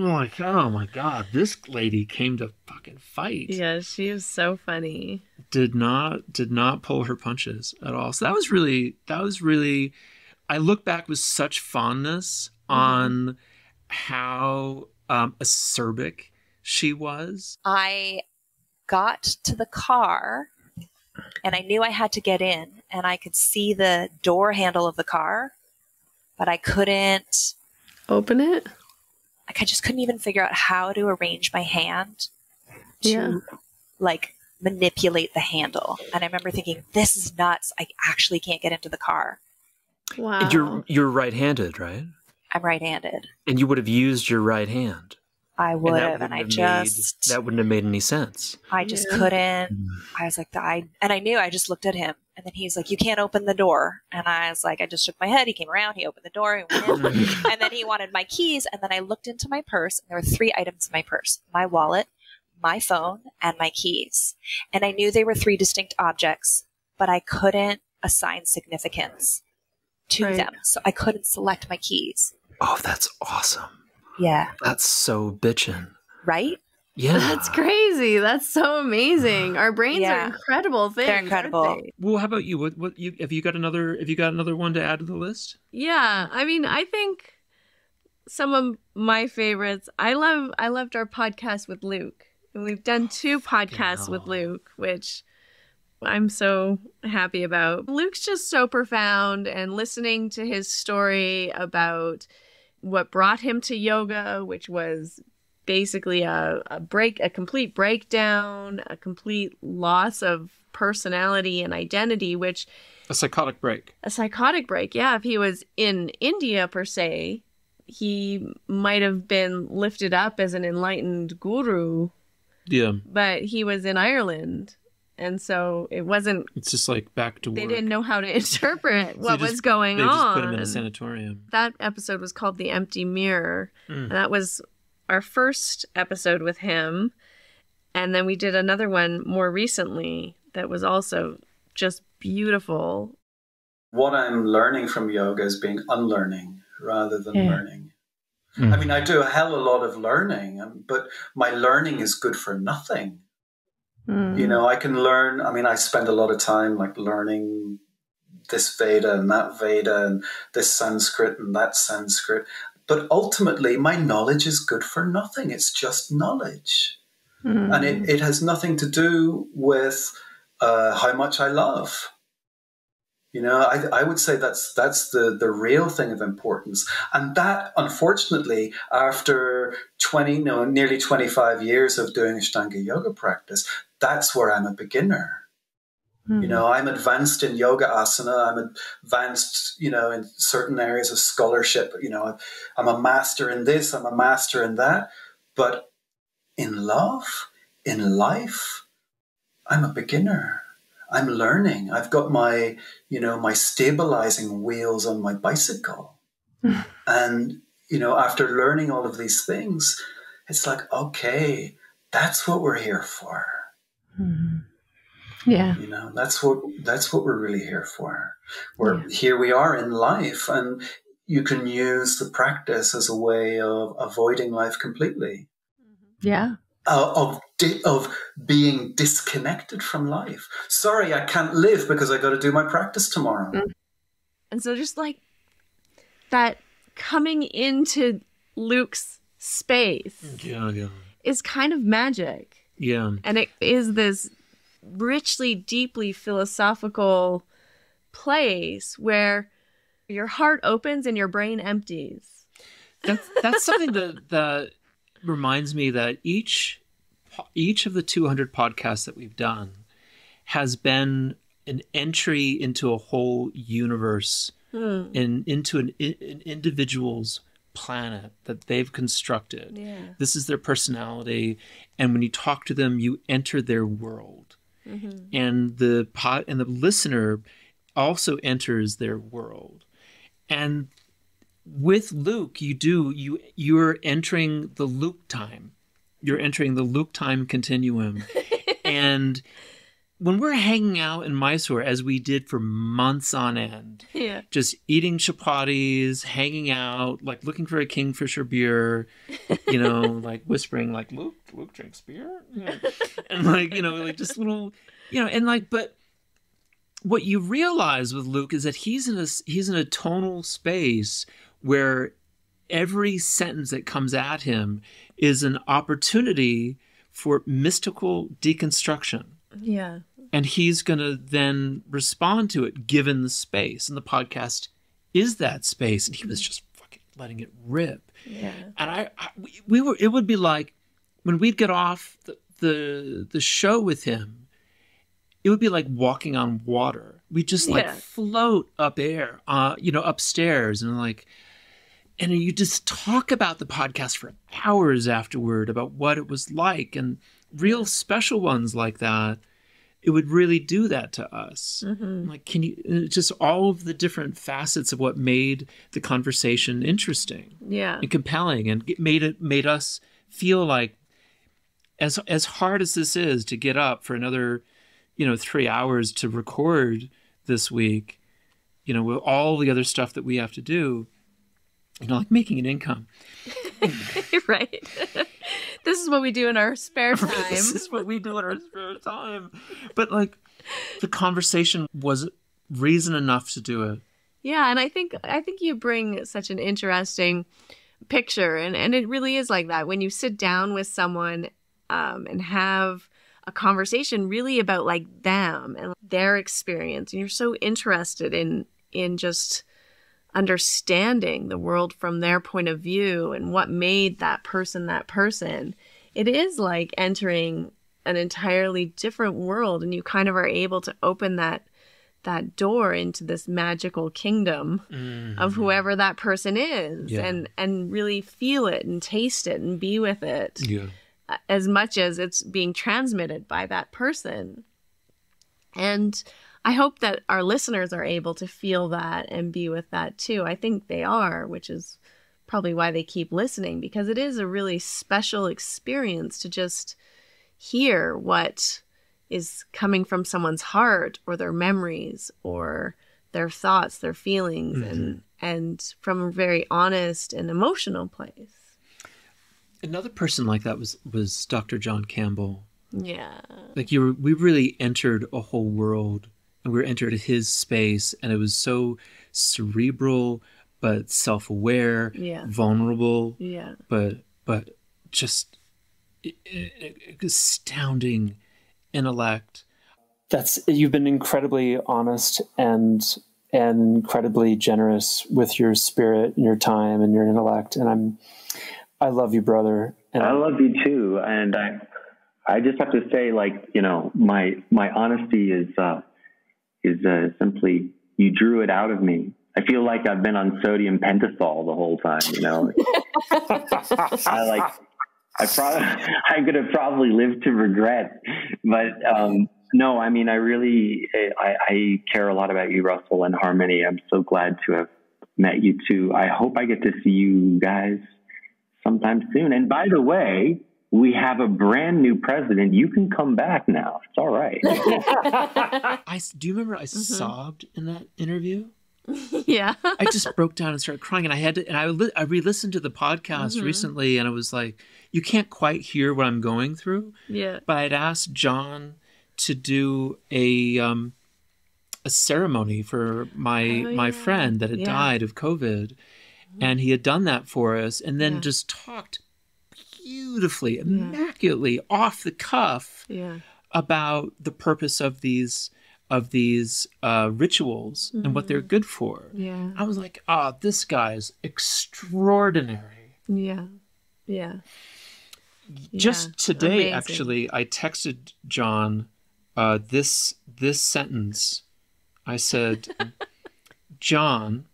like, oh my God, this lady came to fucking fight. Yeah, she was so funny. Did not pull her punches at all. So that was really, I look back with such fondness on how acerbic she was. I got to the car and I knew I had to get in and I could see the door handle of the car, but I couldn't open it. Like I just couldn't even figure out how to arrange my hand to like manipulate the handle. And I remember thinking, this is nuts. I actually can't get into the car. Wow. And you're right-handed, right? I'm right-handed. And you would have used your right hand. I would have, and that wouldn't have made any sense. I just couldn't. I was like, and I knew. I just looked at him, and then he's like, "You can't open the door." And I was like, I just shook my head. He came around. He opened the door. He went in, and then he wanted my keys. And then I looked into my purse, and there were 3 items in my purse: my wallet, my phone, and my keys. And I knew they were 3 distinct objects, but I couldn't assign significance to them, so I couldn't select my keys. Oh, that's awesome. Yeah. That's so bitchin'. Right? Yeah. That's crazy. That's so amazing. Our brains are incredible things. They're incredible. Well, how about you? What have you got another one to add to the list? Yeah. I mean, I think some of my favorites, I loved our podcast with Luke. And we've done 2 podcasts with Luke, which I'm so happy about. Luke's just so profound, and listening to his story about what brought him to yoga, which was basically a complete breakdown, a complete loss of personality and identity, which... A psychotic break. Yeah. If he was in India, per se, he might have been lifted up as an enlightened guru. Yeah. But he was in Ireland. And so it wasn't... It's just like back to work. They didn't know how to interpret what was going on. They just put him in a sanatorium. That episode was called The Empty Mirror. And that was our first episode with him. And then we did another one more recently that was also just beautiful. What I'm learning from yoga is being unlearning rather than learning. I mean, I do a hell of a lot of learning, but my learning is good for nothing. You know, I can learn. I mean, I spend a lot of time like learning this Veda and that Veda and this Sanskrit and that Sanskrit. But ultimately, my knowledge is good for nothing. It's just knowledge. And it has nothing to do with how much I love. You know, I would say that's the real thing of importance. And that, unfortunately, after nearly 25 years of doing Ashtanga yoga practice, that's where I'm a beginner. You know, I'm advanced in yoga asana. I'm advanced, you know, in certain areas of scholarship. You know, I'm a master in this, I'm a master in that. But in love, in life, I'm a beginner. I'm learning. I've got my, you know, my stabilizing wheels on my bicycle. And, you know, after learning all of these things, it's like, okay, that's what we're here for. Yeah. You know, that's what we're really here for. Here we are in life, and you can use the practice as a way of avoiding life completely. Yeah. Of being disconnected from life. Sorry, I can't live because I got to do my practice tomorrow. And so just like that coming into Luke's space is kind of magic. Yeah. And it is this richly, deeply philosophical place where your heart opens and your brain empties. That's something that reminds me that each each of the 200 podcasts that we've done has been an entry into a whole universe and into an individual's planet that they've constructed. Yeah. This is their personality, and when you talk to them, you enter their world. And the listener also enters their world. And with Luke, you're entering the Luke time. You're entering the Luke time continuum. And when we're hanging out in Mysore, as we did for months on end, just eating chapatis, hanging out, like looking for a Kingfisher beer, like whispering, like, Luke drinks beer? Yeah. And like, like just little, and like, but what you realize with Luke is that he's in a tonal space where every sentence that comes at him is an opportunity for mystical deconstruction. Yeah. And he's going to then respond to it given the space. And the podcast is that space. And he was just fucking letting it rip. Yeah. And it would be like when we'd get off the show with him, it would be like walking on water. We just like float up air, upstairs, and you just talk about the podcast for hours afterward about what it was like, and real special ones like that. It would really do that to us. Like, just all of the different facets of what made the conversation interesting, and compelling, and made us feel like, as hard as this is to get up for another, 3 hours to record this week, with all the other stuff that we have to do, like making an income. Right. This is what we do in our spare time. This is what we do in our spare time. But like, the conversation was reason enough to do it. Yeah, and I think you bring such an interesting picture, and it really is like that when you sit down with someone and have a conversation really about like them and their experience, and you're so interested in just understanding the world from their point of view and what made that person. It is like entering an entirely different world, and you kind of are able to open that door into this magical kingdom of whoever that person is, and really feel it and taste it and be with it as much as it's being transmitted by that person. And I hope that our listeners are able to feel that and be with that too. I think they are, which is probably why they keep listening, because it is a really special experience to just hear what is coming from someone's heart or their memories or their thoughts, their feelings, and from a very honest and emotional place. Another person like that was Dr. John Campbell. Yeah. Like we really entered a whole world, and we entered his space, and it was so cerebral, but self-aware, vulnerable, but just astounding intellect. You've been incredibly honest and incredibly generous with your spirit and your time and your intellect, and I love you, brother. And I love you too. And I just have to say, like, my honesty is simply, you drew it out of me. I feel like I've been on sodium pentothal the whole time, I'm going to probably live to regret, but, no, I mean, I care a lot about you, Russell, and Harmony. I'm so glad to have met you too. I hope I get to see you guys sometime soon. And by the way, we have a brand new president. You can come back now. It's all right. Do you remember I sobbed in that interview? Yeah. I just broke down and started crying, and I re-listened to the podcast recently, and I was like, you can't quite hear what I'm going through. Yeah. But I'd asked John to do a ceremony for my friend that had died of COVID. And he had done that for us, and then just talked beautifully, immaculately, off the cuff about the purpose of these rituals and what they're good for. Yeah. I was like, this guy's extraordinary. Yeah. Yeah. Just today, amazing. actually, I texted John this sentence. I said, John,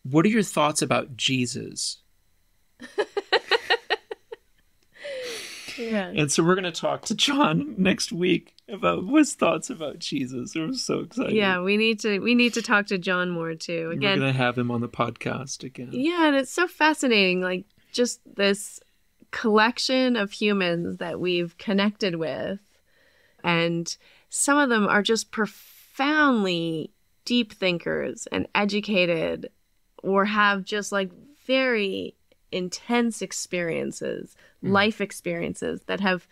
what are your thoughts about Jesus? Yeah. And so we're going to talk to John next week about his thoughts about Jesus. I'm so excited. Yeah, we need to talk to John more too. Again, we're going to have him on the podcast again. Yeah, and it's so fascinating, like just this collection of humans that we've connected with, and some of them are just profoundly deep thinkers and educated, or have just like very intense experiences, life experiences that have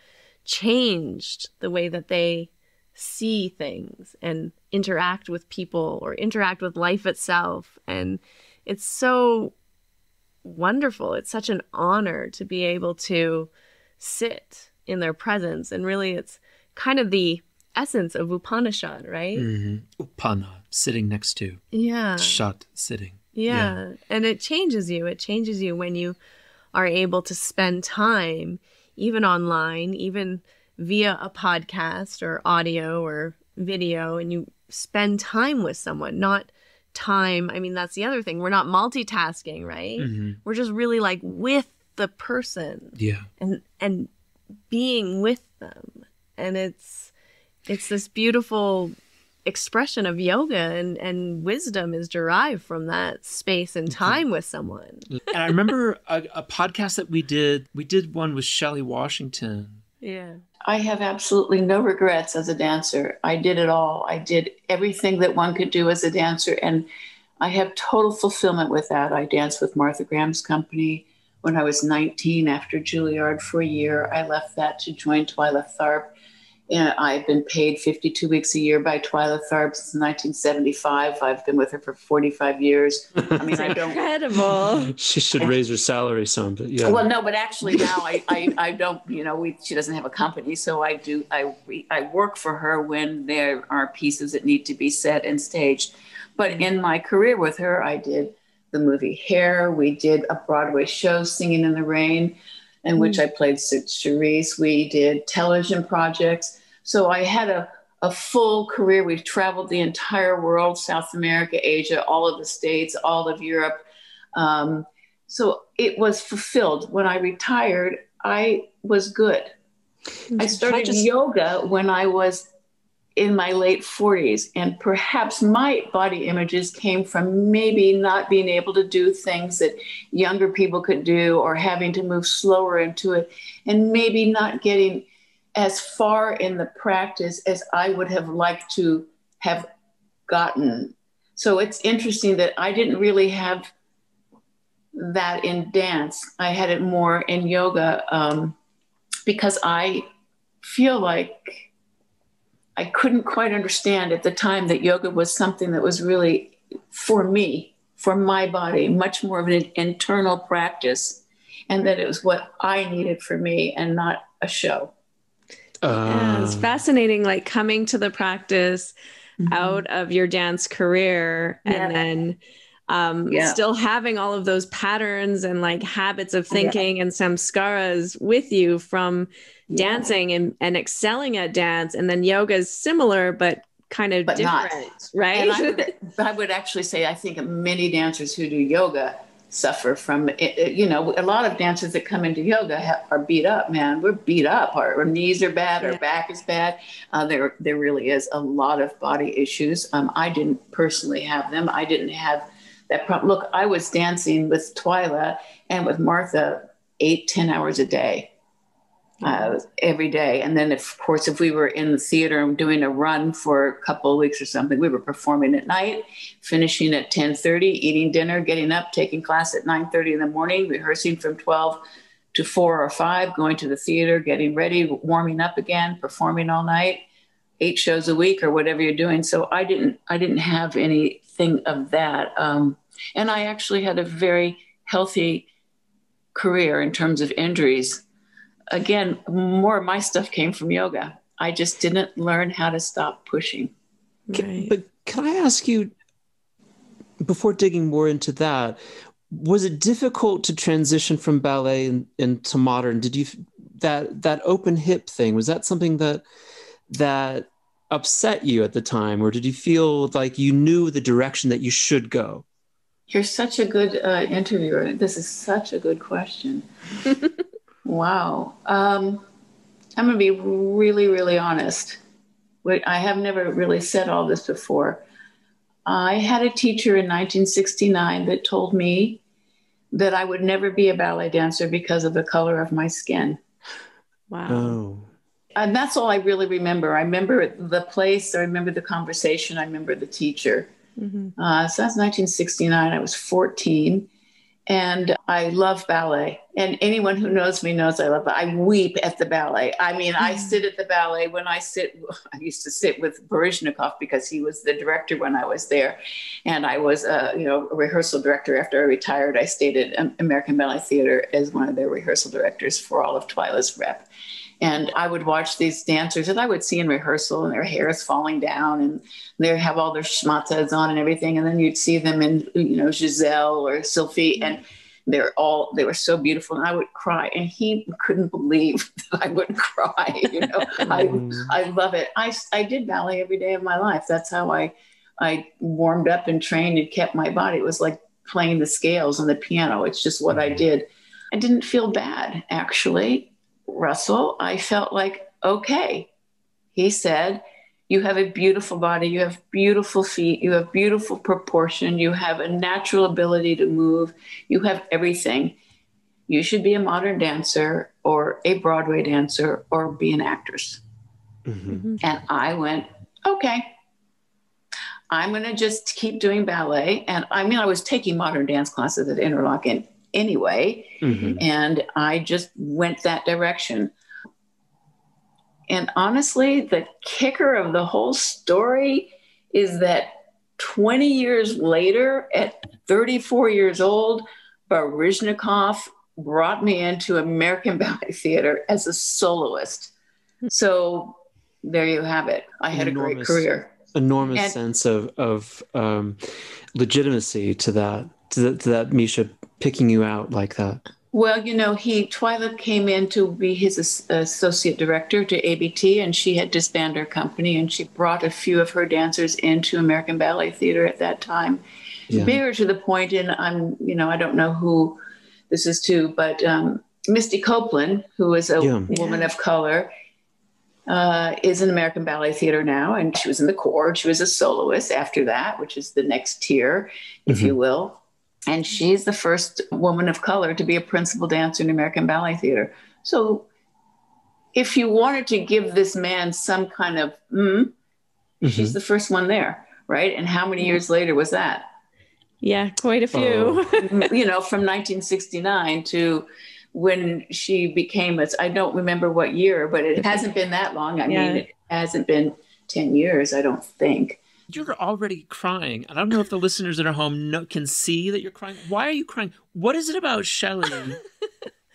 changed the way that they see things and interact with people or interact with life itself. And it's so wonderful. It's such an honor to be able to sit in their presence. And really, it's kind of the essence of Upanishad, right? Mm-hmm. Upana, sitting next to. Yeah. Shat, sitting. Yeah. And it changes you. It changes you when you are able to spend time, even online, even via a podcast or audio or video, and you spend time with someone, not time. I mean, that's the other thing. We're not multitasking, right? Mm-hmm. We're just really like with the person. Yeah. And being with them. And it's this beautiful expression of yoga, and wisdom is derived from that space and time with someone. And I remember a podcast that we did one with Shelley Washington. Yeah. I have absolutely no regrets as a dancer. I did it all. I did everything that one could do as a dancer, and I have total fulfillment with that. I danced with Martha Graham's company when I was 19 after Juilliard for a year. I left that to join Twyla Tharp. And I've been paid 52 weeks a year by Twyla Tharp since 1975. I've been with her for 45 years. I mean, I don't. Incredible. She should raise her salary some, but yeah. Well, no, but actually now I don't. You know, she doesn't have a company, so I do. I work for her when there are pieces that need to be set and staged. But in my career with her, I did the movie Hair. We did a Broadway show, Singing in the Rain, in which I played Charisse. We did television projects. So I had a full career. We've traveled the entire world, South America, Asia, all of the States, all of Europe. So it was fulfilled. When I retired, I was good. I started yoga when I was in my late 40s, and perhaps my body images came from maybe not being able to do things that younger people could do, or having to move slower into it, and maybe not getting as far in the practice as I would have liked to have gotten. So it's interesting that I didn't really have that in dance. I had it more in yoga because I feel like I couldn't quite understand at the time that yoga was something that was really, for me, for my body, much more of an internal practice, and that it was what I needed for me and not a show. Yeah, it's fascinating, like coming to the practice out of your dance career and then still having all of those patterns and like habits of thinking and samskaras with you from dancing and excelling at dance. And then yoga is similar, but kind of different, right? And I would actually say, I think many dancers who do yoga suffer from it. You know, a lot of dancers that come into yoga are beat up, man. We're beat up. Our knees are bad. Our back is bad. There really is a lot of body issues. I didn't personally have them. I didn't have that problem. Look, I was dancing with Twyla and with Martha 8-10 hours a day, every day. And then, of course, if we were in the theater and doing a run for a couple of weeks or something, we were performing at night, finishing at 10:30, eating dinner, getting up, taking class at 9:30 in the morning, rehearsing from 12 to 4 or 5, going to the theater, getting ready, warming up again, performing all night, 8 shows a week or whatever you're doing. So I didn't have anything of that. And I actually had a very healthy career in terms of injuries. Again, more of my stuff came from yoga. I just didn't learn how to stop pushing. Right. But can I ask you, before digging more into that, was it difficult to transition from ballet into modern? that open hip thing, was that something that upset you at the time, or did you feel like you knew the direction that you should go? You're such a good interviewer. This is such a good question. Wow. I'm going to be really, really honest. I have never really said all this before. I had a teacher in 1969 that told me that I would never be a ballet dancer because of the color of my skin. Wow. Oh. And that's all I really remember. I remember the place, I remember the conversation, I remember the teacher. Mm-hmm. So that's 1969. I was 14. And I love ballet. And anyone who knows me knows I love it. I weep at the ballet. I mean, I sit at the ballet I used to sit with Baryshnikov because he was the director when I was there. And I was, a rehearsal director. After I retired, I stayed at American Ballet Theater as one of their rehearsal directors for all of Twyla's rep. And I would watch these dancers that I would see in rehearsal, and their hair is falling down, and they have all their schmatzes on and everything. And then you'd see them in, Giselle or Sylphie, and they were so beautiful. And I would cry, and he couldn't believe that I would cry. I love it. I did ballet every day of my life. That's how I warmed up and trained and kept my body. It was like playing the scales on the piano. It's just what I did. I didn't feel bad, actually. Russell, I felt like, okay, he said, you have a beautiful body, you have beautiful feet, you have beautiful proportion, you have a natural ability to move, you have everything. You should be a modern dancer or a Broadway dancer or be an actress. Mm-hmm. And I went, okay, I'm going to just keep doing ballet. And I mean, I was taking modern dance classes at Interlochen anyway. Mm-hmm. And I just went that direction. And honestly, the kicker of the whole story is that 20 years later, at 34 years old, Baryshnikov brought me into American Ballet Theater as a soloist. So there you have it. I had a great career. Enormous sense of legitimacy to that Misha picking you out like that. Well, Twyla came in to be his associate director to ABT, and she had disbanded her company, and she brought a few of her dancers into American Ballet Theater at that time. Yeah. Bigger to the point, and I don't know who this is to, but Misty Copeland, who is a woman of color, is in American Ballet Theater now, and she was in the corps. She was a soloist after that, which is the next tier, if you will. And she's the first woman of color to be a principal dancer in American Ballet Theater. So if you wanted to give this man some kind of, she's the first one there, right? And how many years later was that? Yeah, quite a few. From 1969 to when she became, I don't remember what year, but it hasn't been that long. I mean, it hasn't been 10 years, I don't think. You're already crying. I don't know if the listeners at home can see that you're crying. Why are you crying? What is it about Shelley?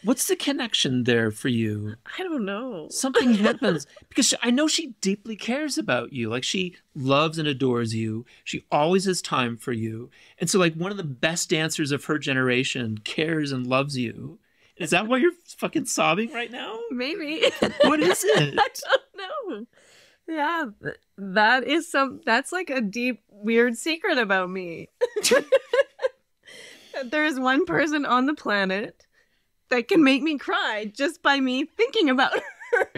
What's the connection there for you? I don't know. Something happens because I know she deeply cares about you. Like, she loves and adores you. She always has time for you. And so, like, one of the best dancers of her generation cares and loves you. Is that why you're fucking sobbing right now? Maybe. What is it? I don't know. Yeah, that's like a deep, weird secret about me. There's one person on the planet that can make me cry just by me thinking about her.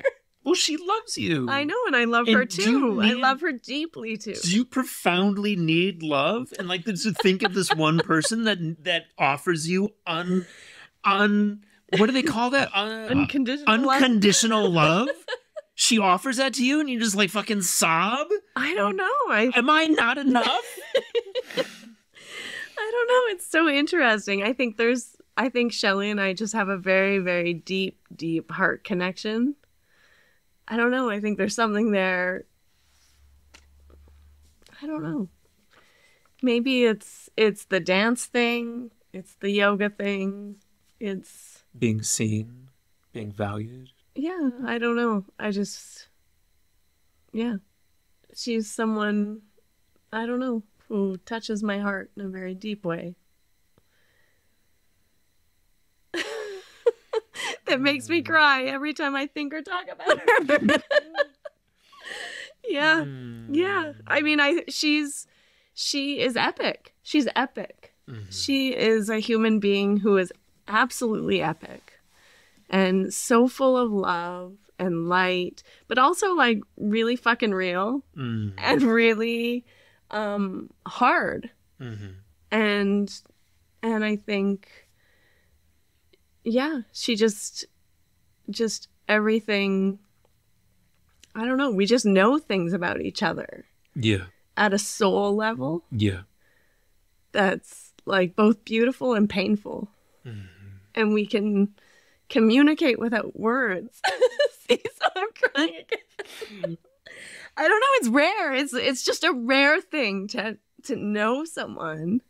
Well, she loves you. I know, and I love her too. I love her deeply too. Do you profoundly need love? And like to think of this one person that offers you what do they call that? Unconditional love? She offers that to you and you just like fucking sob? I don't know. Am I not enough? I don't know. It's so interesting. I think Shelley and I just have a very, very deep, deep heart connection. I don't know. I think there's something there. I don't know. Maybe it's the dance thing. It's the yoga thing. It's being seen, being valued. Yeah, I don't know. She's someone, I don't know, who touches my heart in a very deep way. that makes me cry every time I think or talk about her. Yeah. Yeah. I mean, she is epic. She's epic. She is a human being who is absolutely epic and so full of love and light, but also like really fucking real and really hard. And I think, yeah, she just everything, I don't know, we just know things about each other. Yeah. At a soul level. Yeah. That's like both beautiful and painful. And we can communicate without words. See, so I'm crying again. I don't know, it's rare. It's just a rare thing to know someone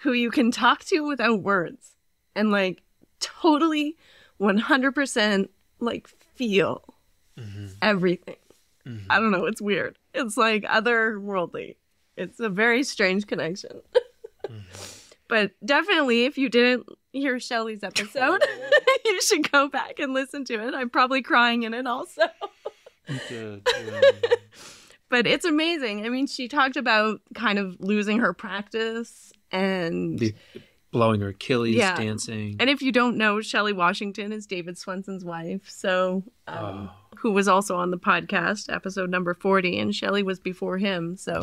who you can talk to without words and like totally 100% like feel everything. I don't know, it's weird. It's like otherworldly. It's a very strange connection. But definitely, if you didn't hear Shelley's episode, you should go back and listen to it. I'm probably crying in it also. Good. But it's amazing. I mean, she talked about kind of losing her practice and blowing her Achilles dancing. And if you don't know, Shelley Washington is David Swenson's wife. So, who was also on the podcast, episode number 40, and Shelley was before him. So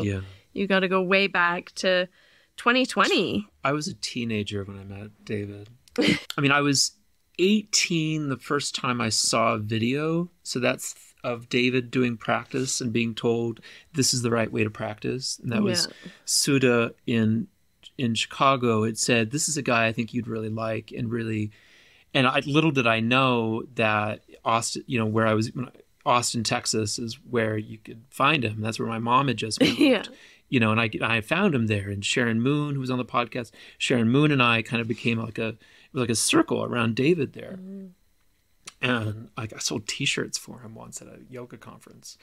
you got to go way back to 2020. I was a teenager when I met David. I mean, I was 18 the first time I saw a video. So that's of David doing practice and being told this is the right way to practice. And that was Suda in Chicago. It said, this is a guy I think you'd really like and really, and little did I know that Austin, you know, where I was, Austin, Texas is where you could find him. That's where my mom had just moved. You know, and I found him there. And Sharon Moon, who was on the podcast, Sharon Moon and I kind of became like a circle around David there. And I sold T-shirts for him once at a yoga conference,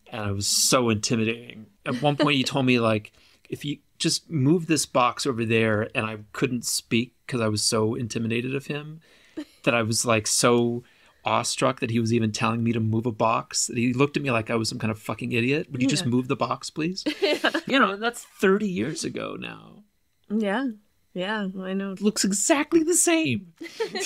and it was so intimidating. At one point, he told me like, if you just move this box over there, and I couldn't speak because I was so intimidated of him that I was like so awestruck that he was even telling me to move a box. He looked at me like I was some kind of fucking idiot. Would you just move the box, please? You know, that's 30 years ago now. Yeah, I know. It looks exactly the same.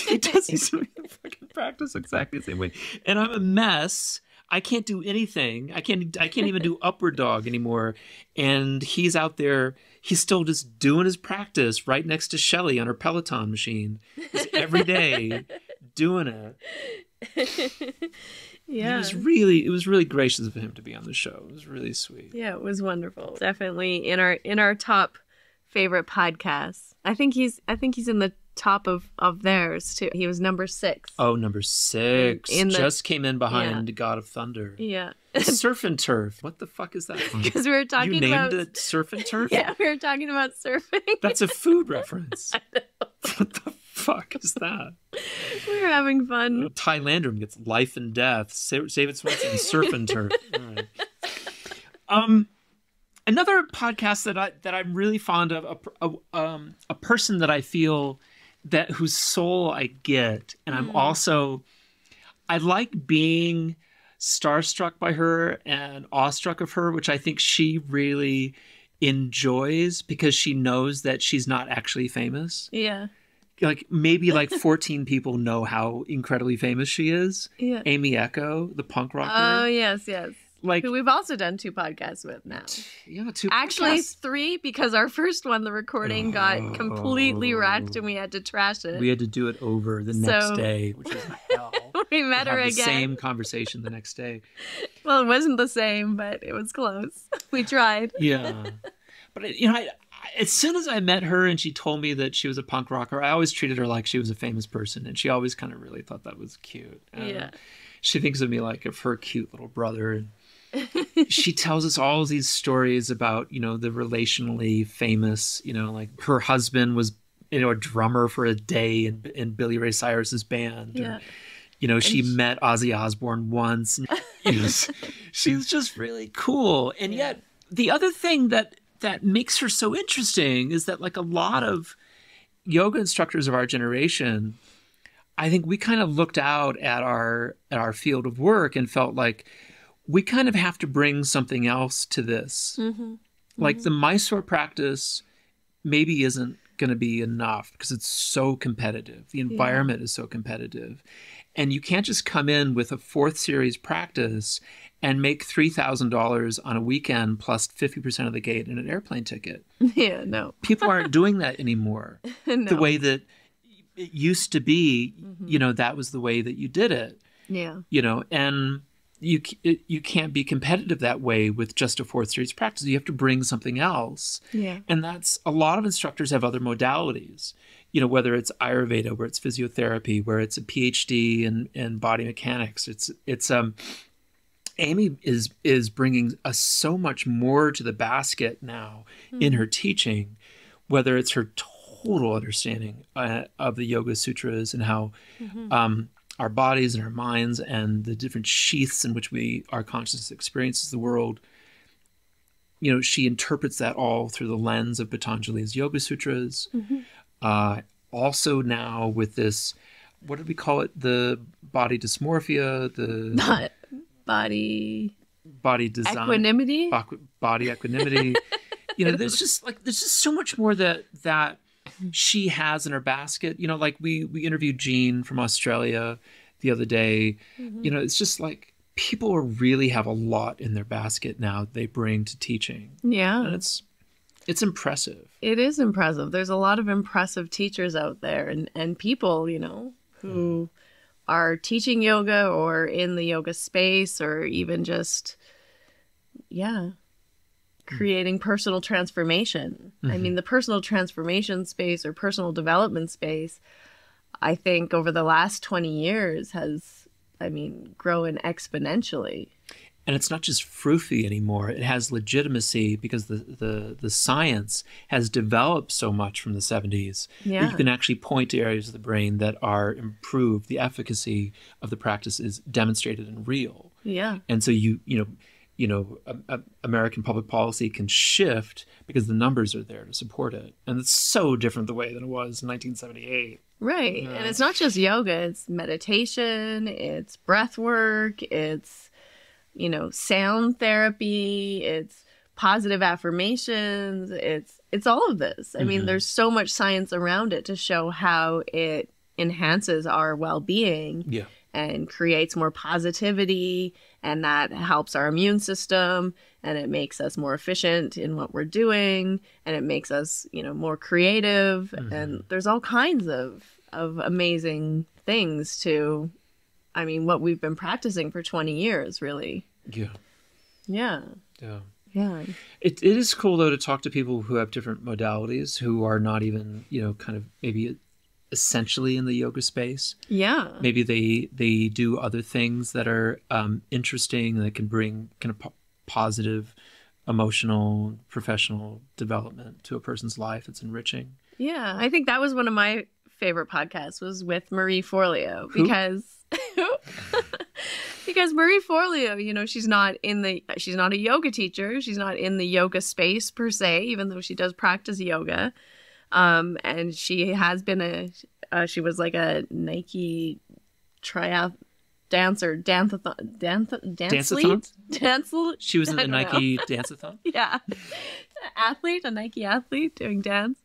He does fucking practice exactly the same way. And I'm a mess. I can't do anything. I can't even do upward dog anymore. And he's out there. He's still just doing his practice right next to Shelley on her Peloton machine. Just every day doing it. Yeah. It was really gracious of him to be on the show. It was really sweet. Yeah, it was wonderful. Definitely in our top favorite podcasts. I think he's in the top of theirs too. He was number 6. Oh, number 6. Just came in behind God of Thunder. Yeah. Surf and turf. What the fuck is that? Because we were talking about... You named it surf and turf? Yeah, we were talking about surfing. That's a food reference. I know. What the fuck is that? We were having fun. Ty Landrum gets life and death. David Swenson, surf and turf. All right. Another podcast that I'm really fond of, a person that I feel that whose soul I get, and I like being starstruck by her and awestruck of her, which I think she really enjoys because she knows that she's not actually famous. Yeah. Like maybe like 14 people know how incredibly famous she is. Yeah. Amy Echo, the punk rocker. Oh, yes. Like, who we've also done 2 podcasts with now. Yeah, 2 Actually, podcasts. 3, because our first one, the recording got completely wrecked and we had to trash it. We had to do it over the next day, which was hell. We met her again. The same conversation the next day. Well, it wasn't the same, but it was close. We tried. Yeah. But, as soon as I met her and she told me that she was a punk rocker, I always treated her like she was a famous person. And she always kind of really thought that was cute. Yeah. She thinks of me like of her cute little brother. And she tells us all these stories about, the relationally famous, like her husband was, a drummer for a day in Billy Ray Cyrus's band. Yeah. Or, she met Ozzy Osbourne once. And, she was just really cool. And yet the other thing that makes her so interesting is that like a lot of yoga instructors of our generation, I think we kind of looked out at our field of work and felt like we kind of have to bring something else to this. Like the Mysore practice maybe isn't going to be enough because it's so competitive. The environment is so competitive. And you can't just come in with a 4th series practice and make $3,000 on a weekend plus 50% of the gate in an airplane ticket. Yeah, no. People aren't doing that anymore. No. The way that it used to be, you know, that was the way that you did it. Yeah. You know, and you can't be competitive that way with just a 4th series practice. You have to bring something else. Yeah. And that's, a lot of instructors have other modalities. You know, whether it's Ayurveda, where it's physiotherapy, where it's a PhD in body mechanics. It's Amy is bringing us so much more to the basket now in her teaching, whether it's her total understanding of the Yoga Sutras and how our bodies and our minds and the different sheaths in which our consciousness experiences the world. You know, she interprets that all through the lens of Patanjali's Yoga Sutras. Also now with this, what did we call it? The body dysmorphia, the body design, equanimity, body equanimity. You know, there's just so much more that she has in her basket. You know, like we interviewed Jean from Australia the other day. You know, it's just like people really have a lot in their basket now they bring to teaching. Yeah. And it's impressive. It is impressive. There's a lot of impressive teachers out there and people, you know, who are teaching yoga or in the yoga space or even just, creating personal transformation. I mean, the personal transformation space or personal development space, I think over the last 20 years has, grown exponentially. And it's not just froofy anymore. It has legitimacy because the science has developed so much from the 70s. Yeah. That you can actually point to areas of the brain that are improved. The efficacy of the practice is demonstrated and real. Yeah. And so American public policy can shift because the numbers are there to support it. And it's so different the way than it was in 1978. Right. And it's not just yoga. It's meditation. It's breath work. It's sound therapy, it's positive affirmations, it's all of this. I mean, there's so much science around it to show how it enhances our well-being and creates more positivity, and that helps our immune system, and it makes us more efficient in what we're doing, and it makes us, more creative, and there's all kinds of amazing things to what we've been practicing for 20 years, really. Yeah. Yeah. Yeah. Yeah. It is cool, though, to talk to people who have different modalities, who are not even, kind of maybe essentially in the yoga space. Yeah. Maybe they do other things that are interesting and that can bring kind of positive, emotional, professional development to a person's life. It's enriching. Yeah. I think that was one of my favorite podcasts was with Marie Forleo because Marie Forleo, she's not a yoga teacher. She's not in the yoga space per se, even though she does practice yoga. And she has been she was like a Nike dance-a-thon. She was in the Nike dance-a-thon? Yeah. A Nike athlete doing dance.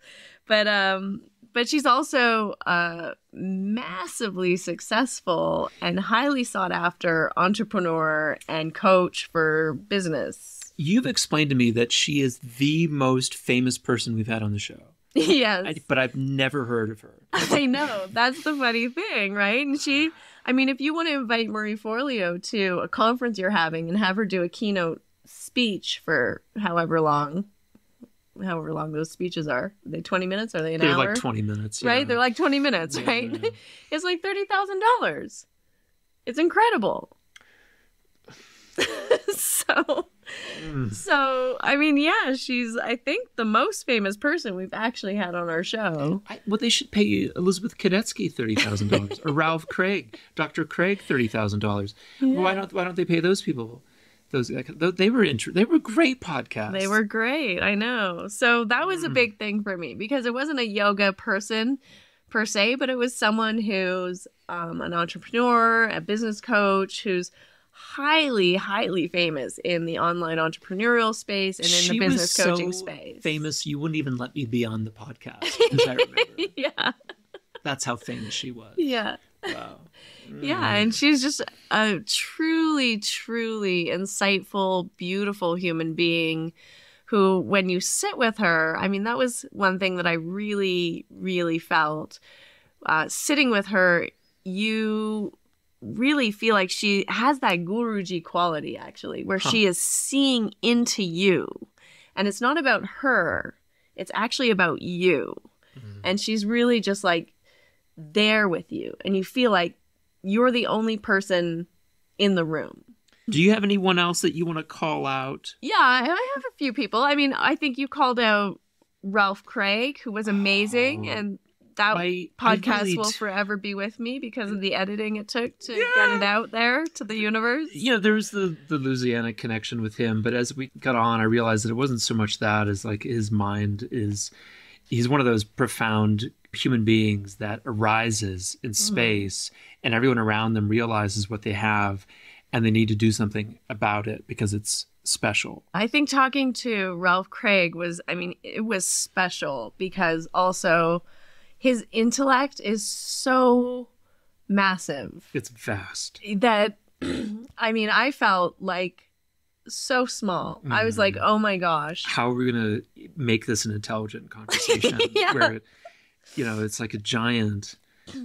But she's also a massively successful and highly sought after entrepreneur and coach for business. You've explained to me that she is the most famous person we've had on the show. Yes. But I've never heard of her. I know. That's the funny thing, right? And if you want to invite Marie Forleo to a conference you're having and have her do a keynote speech for however long those speeches are. Are they 20 minutes? Are they an hour? They're like 20 minutes. Yeah. Right? They're like 20 minutes, right? Yeah. It's like $30,000. It's incredible. She's, I think, the most famous person we've actually had on our show. They should pay Elizabeth Kadetsky $30,000 or Ralph Craig, Dr. Craig $30,000. Yeah. Why don't they pay those people? They were great podcasts. They were great. I know. So that was a big thing for me because it wasn't a yoga person per se, but it was someone who's an entrepreneur, a business coach, who's highly, highly famous in the online entrepreneurial space and in the business coaching space. Famous, you wouldn't even let me be on the podcast, as I remember. Yeah. That's how famous she was. Yeah. Wow. Yeah, and she's just a truly, truly insightful, beautiful human being who, when you sit with her, I mean, that was one thing that I really, really felt. Sitting with her, you really feel like she has that Guruji quality, actually, where she is seeing into you. And it's not about her. It's actually about you. Mm-hmm. And she's really just like there with you. And you feel like you're the only person in the room. Do you have anyone else that you want to call out? Yeah, I have a few people. I mean, I think you called out Ralph Craig, who was amazing. And that podcast will forever be with me because of the editing it took to get it out there to the universe. You know, there was the Louisiana connection with him. But as we got on, I realized that it wasn't so much that as like his mind is... He's one of those profound human beings that arises in space and everyone around them realizes what they have and they need to do something about it because it's special. I think talking to Ralph Craig was, I mean, it was special because also his intellect is so massive. It's vast. That, I mean, I felt like so small. I was like, oh my gosh. How are we going to make this an intelligent conversation? Where, you know, it's like a giant,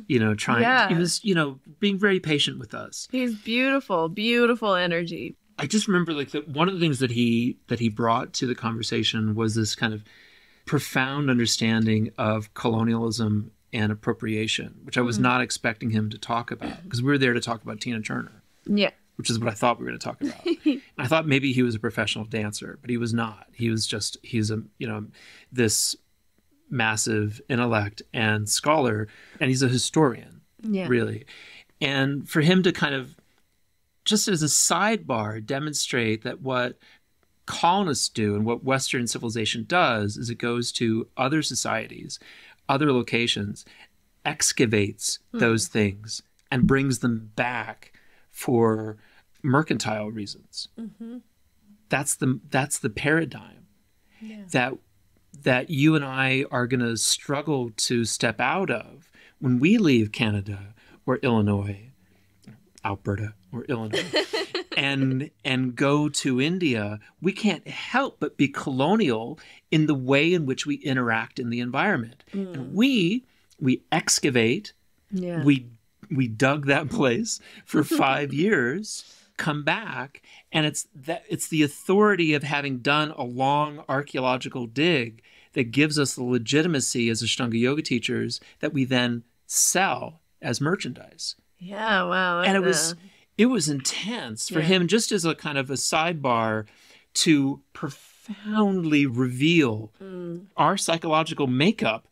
you know, trying, he was, you know, being very patient with us. He's beautiful, beautiful energy. I just remember like one of the things that he brought to the conversation was this kind of profound understanding of colonialism and appropriation, which I was not expecting him to talk about because we were there to talk about Tina Turner. Yeah. Which is what I thought we were going to talk about. I thought maybe he was a professional dancer, but he was not. He's a, you know, this massive intellect and scholar, and he's a historian, really. And for him to kind of, just as a sidebar, demonstrate that what colonists do and what Western civilization does is it goes to other societies, other locations, excavates those things, and brings them back for mercantile reasons. That's the paradigm that you and I are going to struggle to step out of when we leave Canada or Illinois, Alberta or Illinois, and go to India. We can't help but be colonial in the way in which we interact in the environment. And we excavate, we dug that place for 5 years, come back, and it's the authority of having done a long archaeological dig that gives us the legitimacy as Ashtanga yoga teachers that we then sell as merchandise. Yeah, wow. And it was intense for him, just as a kind of a sidebar, to profoundly reveal our psychological makeup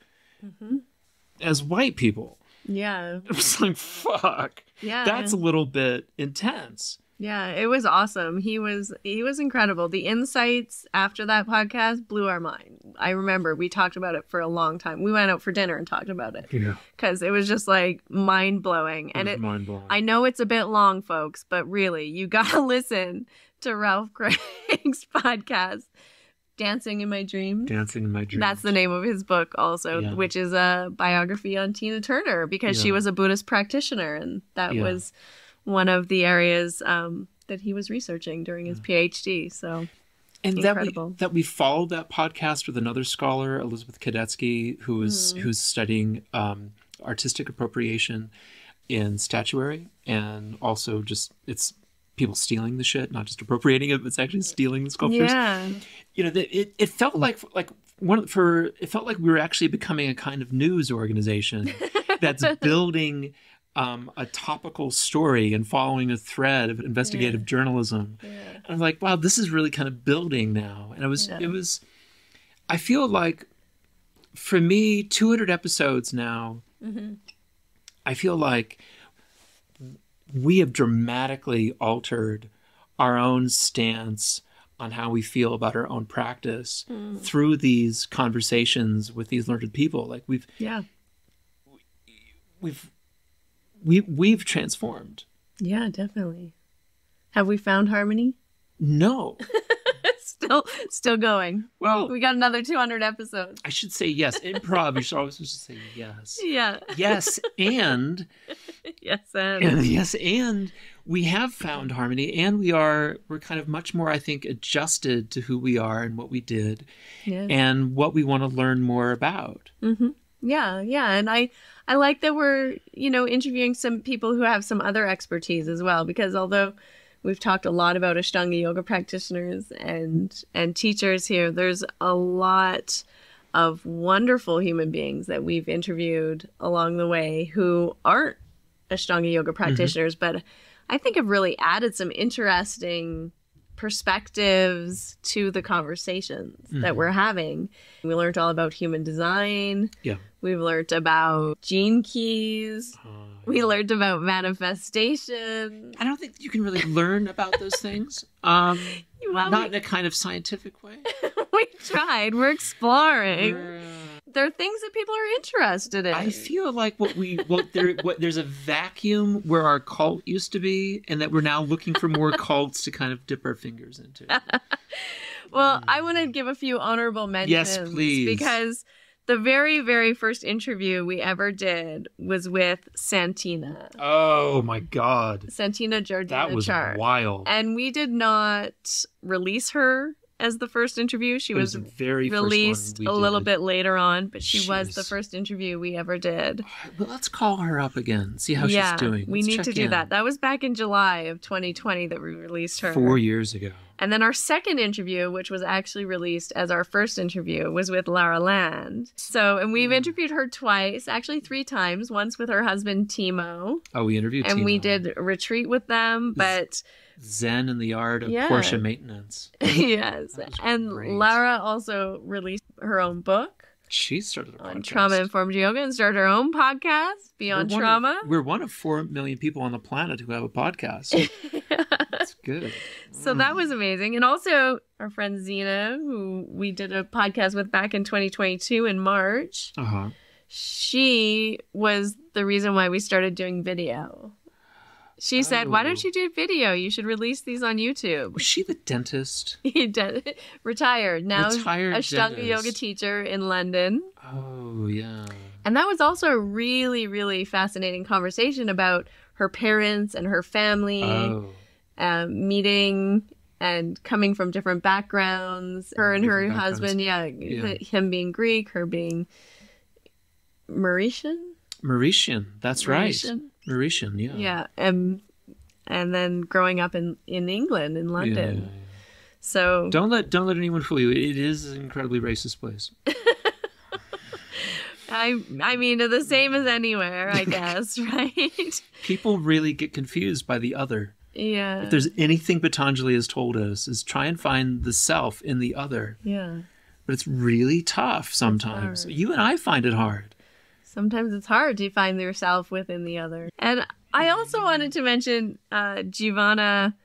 as white people. Yeah. It was like, fuck. Yeah. That's a little bit intense. Yeah, it was awesome. He was incredible. The insights after that podcast blew our mind. I remember we talked about it for a long time. We went out for dinner and talked about it. Yeah. Because it was just like mind-blowing. Mind-blowing. I know it's a bit long, folks, but really, you got to listen to Ralph Craig's podcast. Dancing in My Dreams. Dancing in My Dreams. That's the name of his book also, which is a biography on Tina Turner because she was a Buddhist practitioner. And that was one of the areas that he was researching during his PhD. So incredible. That we followed that podcast with another scholar, Elizabeth Kadetsky, who's studying artistic appropriation in statuary and also just it's people stealing the shit, not just appropriating it, but it's actually stealing the sculptures. Yeah. You know, it felt like it felt like we were actually becoming a kind of news organization that's building a topical story and following a thread of investigative journalism. Yeah. And I'm like, wow, this is really kind of building now. And it was, I feel like for me, 200 episodes now, I feel like we have dramatically altered our own stance on how we feel about our own practice through these conversations with these learned people. Like we've transformed. Yeah, definitely. Have we found harmony? No. Still going. Well, we got another 200 episodes. I should say yes. Improv, you should always just say yes. Yeah. Yes, and yes, and we have found harmony, and we're kind of much more, I think, adjusted to who we are and what we did, and what we want to learn more about. Mm-hmm. Yeah, and I like that we're interviewing some people who have some other expertise as well, because although we've talked a lot about Ashtanga yoga practitioners and teachers here, there's a lot of wonderful human beings that we've interviewed along the way who aren't Ashtanga yoga practitioners, but I think have really added some interesting perspectives to the conversations that we're having. We learned all about human design. Yeah. We've learned about gene keys. We learned about manifestation. I don't think you can really learn about those things. Not in a kind of scientific way. We tried. We're exploring. There are things that people are interested in. I feel like there's a vacuum where our cult used to be, and that we're now looking for more cults to kind of dip our fingers into. Well, I want to give a few honorable mentions. Yes, please. Because the very, very first interview we ever did was with Santina. Oh, my God. Santina Jardina. That was wild. And we did not release her as the first interview. She was very released a little bit later on, but she was the first interview we ever did. Well, let's call her up again, see how she's doing. We need to do that. That was back in July of 2020 that we released her. 4 years ago. And then our second interview, which was actually released as our first interview, was with Lara Land. And we've interviewed her twice, actually 3 times, once with her husband, Timo. Oh, we interviewed Timo. And we did a retreat with them, but... Zen in the art of Porsche maintenance. Yes. And great. Lara also released her own book. She started a podcast on trauma-informed yoga and started her own podcast, Beyond Trauma. We're one of 4 million people on the planet who have a podcast. That's good. So that was amazing. And also our friend Zena, who we did a podcast with back in 2022 in March. She was the reason why we started doing video. She said, why don't you do video? You should release these on YouTube. Was she the dentist? Retired. Now Retired Ashtanga yoga teacher in London. Oh, yeah. And that was also a really, really fascinating conversation about her parents and her family meeting and coming from different backgrounds. Her and her husband, him being Greek, her being Mauritian. That's right. Mauritian, yeah. Yeah, and then growing up in England, in London. Yeah. So don't let anyone fool you. It is an incredibly racist place. I mean, the same as anywhere, I guess, right? People really get confused by the other. Yeah. If there's anything Patanjali has told us, is try and find the self in the other. Yeah. But it's really tough sometimes. You and I find it hard. Sometimes it's hard to find yourself within the other. And I also wanted to mention Jivana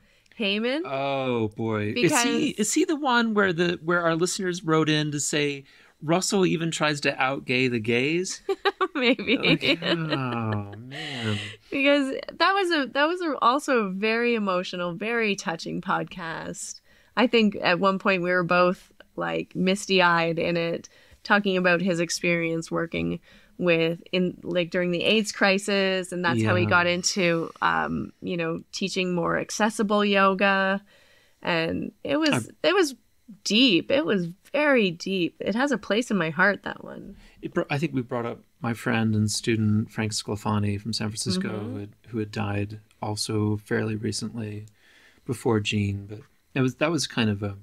Heyman. Oh boy. Is he the one where our listeners wrote in to say Russell even tries to out-gay the gays? Maybe. Oh man. Because that was also a very emotional, very touching podcast. I think at one point we were both like misty-eyed in it, talking about his experience working during the AIDS crisis, and that's how he got into teaching more accessible yoga, and it was deep. It was very deep. It has a place in my heart, that one. I think we brought up my friend and student Frank Sclafani from San Francisco, who had died also fairly recently before Jean, but that was kind of a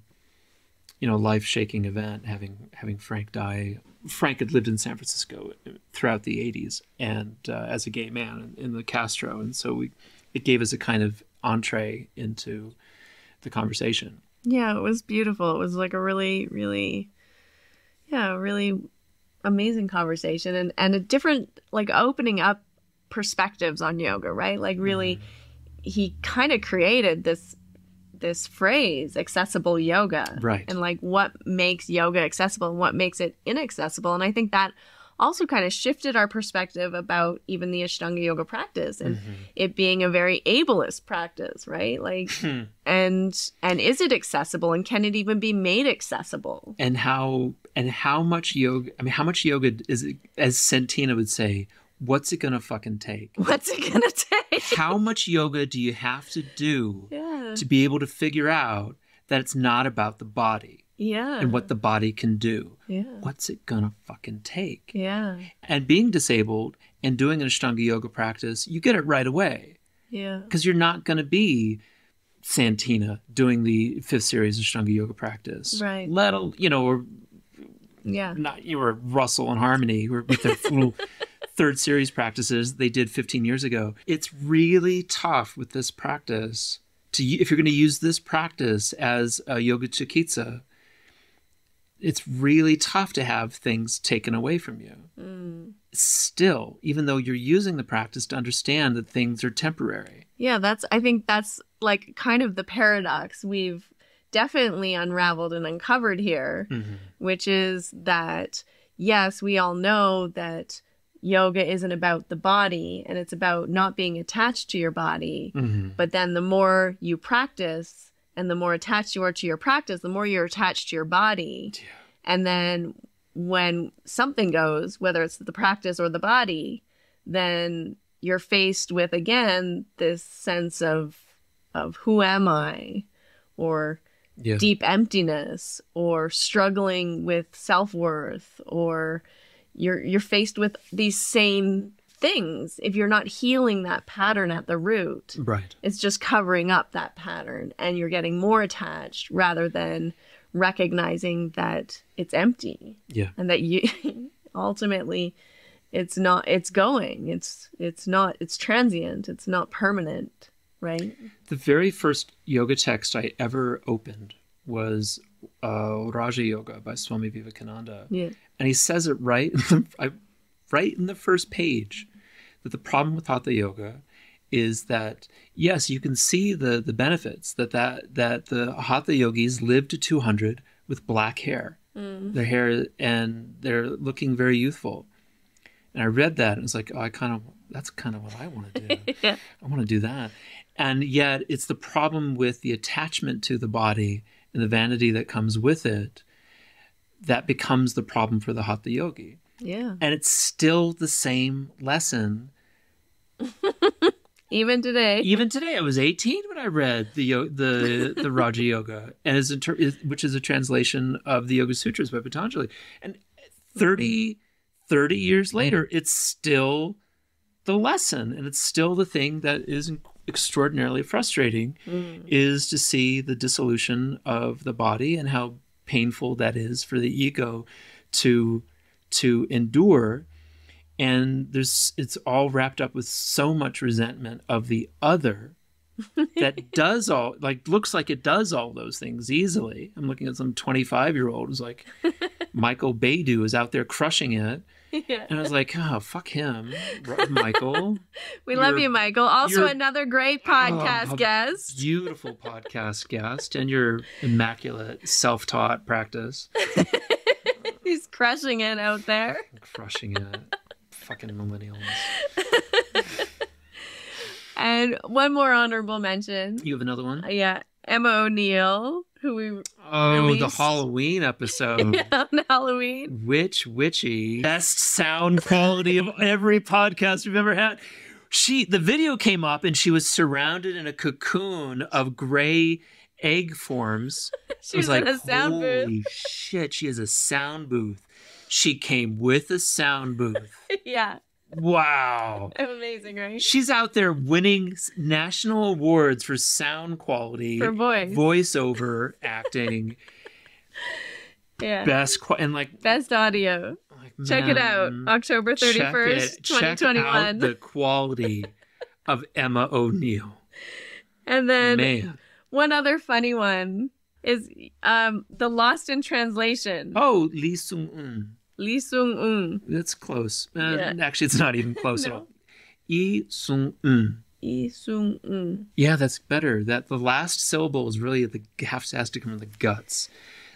life-shaking event, having Frank die. Frank had lived in San Francisco throughout the 80s and as a gay man in the Castro, and so it gave us a kind of entree into the conversation. Yeah, it was beautiful. It was like a really, really, really amazing conversation and a different, like, opening up perspectives on yoga, right? Like, really, he kind of created this phrase, accessible yoga, right? And like what makes yoga accessible and what makes it inaccessible. And I think that also kind of shifted our perspective about even the Ashtanga yoga practice and it being a very ableist practice, right? Like, and is it accessible, and can it even be made accessible? And how much yoga? I mean, how much yoga is it? As Santina would say, what's it gonna fucking take? What's it gonna take? How much yoga do you have to do to be able to figure out that it's not about the body? Yeah. And what the body can do. Yeah. What's it gonna fucking take? Yeah. And being disabled and doing an Ashtanga yoga practice, you get it right away. Yeah. Because you're not gonna be Santina doing the 5th series Ashtanga yoga practice. Right. Or not you were Russell and Harmony with their little 3rd series practices they did 15 years ago. It's really tough with this practice if you're going to use this practice as a yoga chikitsa. It's really tough to have things taken away from you. Still, even though you're using the practice to understand that things are temporary. Yeah, I think that's like kind of the paradox we've definitely unraveled and uncovered here, which is that, yes, we all know that yoga isn't about the body and it's about not being attached to your body. But then the more you practice and the more attached you are to your practice, the more you're attached to your body. Yeah. And then when something goes, whether it's the practice or the body, then you're faced with, again, this sense of who am I? Or deep emptiness, or struggling with self-worth, or you're faced with these same things if you're not healing that pattern at the root. Right. It's just covering up that pattern and you're getting more attached rather than recognizing that it's empty. Yeah. And that you ultimately it's transient, it's not permanent, right? The very first yoga text I ever opened was Raja Yoga by Swami Vivekananda. Yeah. And he says it right in the first page, that the problem with Hatha Yoga is that, yes, you can see the benefits that the Hatha yogis live to 200 with black hair. Their hair, and they're looking very youthful. And I read that and it was like, that's kind of what I want to do. Yeah. I want to do that. And yet it's the problem with the attachment to the body and the vanity that comes with it that becomes the problem for the Hatha yogi. Yeah. And it's still the same lesson. Even today. I was 18 when I read the Raja Yoga, and which is a translation of the Yoga Sutras by Patanjali. And 30 years later, it's still the lesson, and it's still the thing that is extraordinarily frustrating, is to see the dissolution of the body and how painful that is for the ego to endure. And it's all wrapped up with so much resentment of the other that looks like it does all those things easily. I'm looking at some 25-year-old who's like, Michael Baidu is out there crushing it. Yeah. And I was like, oh, fuck him, Michael. We love you, Michael. Also another great podcast guest. Beautiful podcast guest. And your immaculate self-taught practice. He's crushing it out there. Crushing it. Fucking millennials. And one more honorable mention. You have another one? Yeah. Emma O'Neill, who we released. The Halloween episode. Yeah, on Halloween. Witchy. Best sound quality of every podcast we've ever had. The video came up and she was surrounded in a cocoon of gray egg forms. She was like, in a sound booth. Holy shit, she has a sound booth. She came with a sound booth. Yeah. Wow. Amazing, right? She's out there winning national awards for sound quality. For voiceover acting. Yeah. Best audio. Check it out. October 31st, 2021. Check out the quality of Emma O'Neill. And then one other funny one is the Lost in Translation. Oh, Lee Sung-un. Lee Sung-un. That's close. Actually, it's not even close at all. Lee Sung-un. Lee Sung-un. Yeah, that's better. That the last syllable is really has to come from the guts.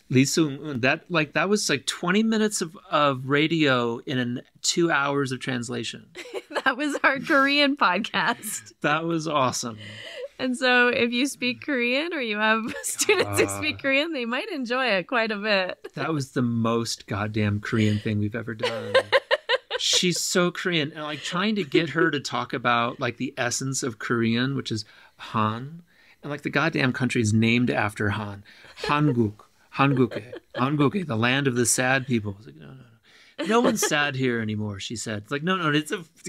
Lee Sung-un, that was like 20 minutes of radio in 2 hours of translation. That was our Korean podcast. That was awesome. And so if you speak Korean or you have students who speak Korean, they might enjoy it quite a bit. That was the most goddamn Korean thing we've ever done. She's so Korean. And like trying to get her to talk about like the essence of Korean, which is Han. And like the goddamn country is named after Han. Hanguke, the land of the sad people. I was like, no. No one's sad here anymore, she said. It's like, no,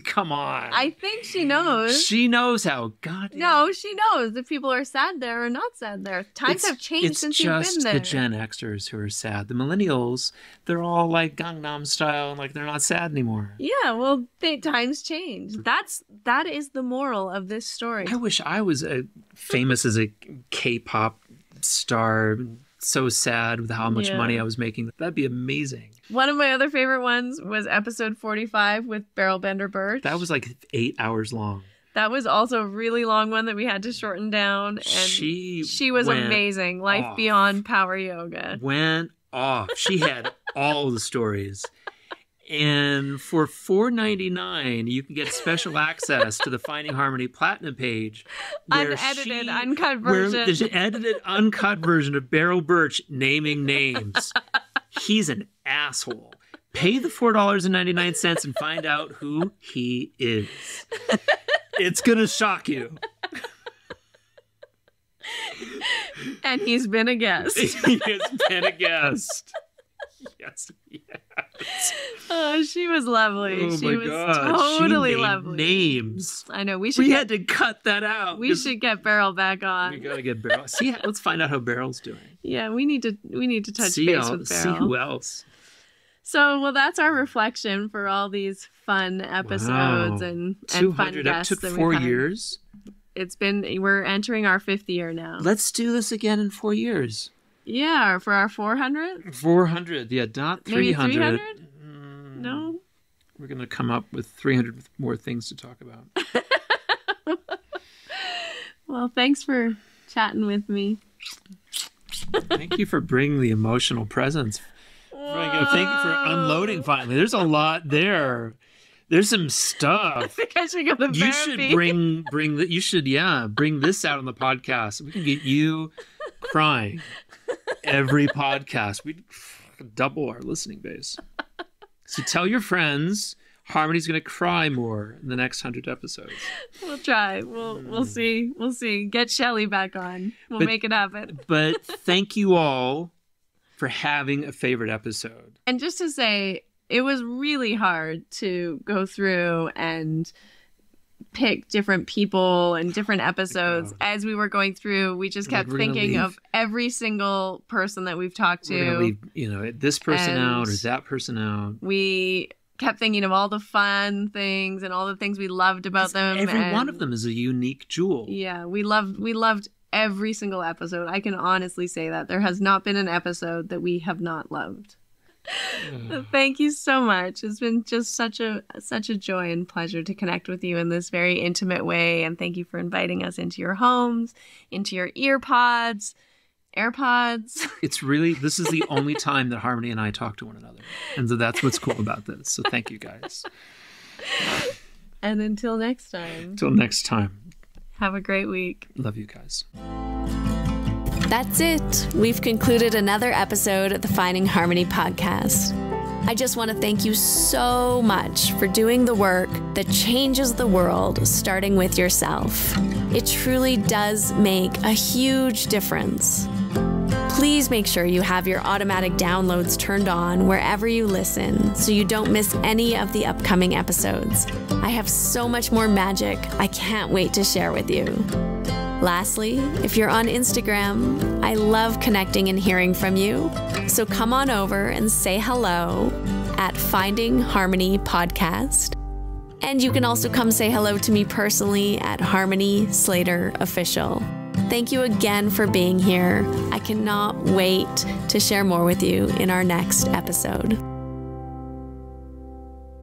come on. I think she knows. She knows how. Goddamn. No, she knows if people are sad there or not sad there. Times have changed since you've been there. It's just the Gen Xers who are sad. The millennials, they're all like Gangnam Style and like they're not sad anymore. Yeah, well, times change. That is the moral of this story. I wish I was famous as a K-pop star. So sad with how much money I was making. That'd be amazing. One of my other favorite ones was episode 45 with Beryl Bender Birch. That was like 8 hours long. That was also a really long one that we had to shorten down. And she was amazing. Life Beyond Power Yoga. Went off. She had all the stories. And for $4.99, you can get special access to the Finding Harmony Platinum page. Unedited, uncut version. There's an edited, uncut version of Beryl Birch naming names. He's an asshole. Pay the $4.99 and find out who he is. It's going to shock you. And he's been a guest. He has been a guest. Yes. Oh, she was lovely. Oh she was totally lovely. Names. I know. We had to cut that out. We should get Beryl back on. We gotta get Beryl. Let's find out how Beryl's doing. Yeah, we need to touch base with Beryl. See who else. So, well, that's our reflection for all these fun episodes and fun guests. It took 4 years. We're entering our 5th year now. Let's do this again in 4 years. Yeah, for our 400? 400, yeah, not 300. Maybe 300? No? We're going to come up with 300 more things to talk about. Well, thanks for chatting with me. Thank you for bringing the emotional presence. Thank you for unloading finally. There's a lot there. There's some stuff. I think I should go to therapy. You should bring this out on the podcast. We can get you crying every podcast. We'd double our listening base. So tell your friends Harmony's going to cry more in the next 100 episodes. We'll try. We'll see. We'll see. Get Shelley back on. We'll make it happen. But thank you all for having a favorite episode. And just to say, it was really hard to go through and pick different people and different episodes. As we were going through, we just kept thinking of every single person that we've talked to. We're gonna leave, this person out or that person out. We kept thinking of all the fun things and all the things we loved about them. Every one of them is a unique jewel. Yeah, we loved every single episode. I can honestly say that. There has not been an episode that we have not loved. Thank you so much. It's been just such a joy and pleasure to connect with you in this very intimate way. And thank you for inviting us into your homes, into your AirPods. This is the only time that Harmony and I talk to one another. And so that's what's cool about this. So thank you guys. And until next time. Have a great week. Love you guys. That's it. We've concluded another episode of the Finding Harmony podcast. I just want to thank you so much for doing the work that changes the world, starting with yourself. It truly does make a huge difference. Please make sure you have your automatic downloads turned on wherever you listen so you don't miss any of the upcoming episodes. I have so much more magic I can't wait to share with you. Lastly, if you're on Instagram, I love connecting and hearing from you. So come on over and say hello at Finding Harmony Podcast. And you can also come say hello to me personally at Harmony Slater Official. Thank you again for being here. I cannot wait to share more with you in our next episode.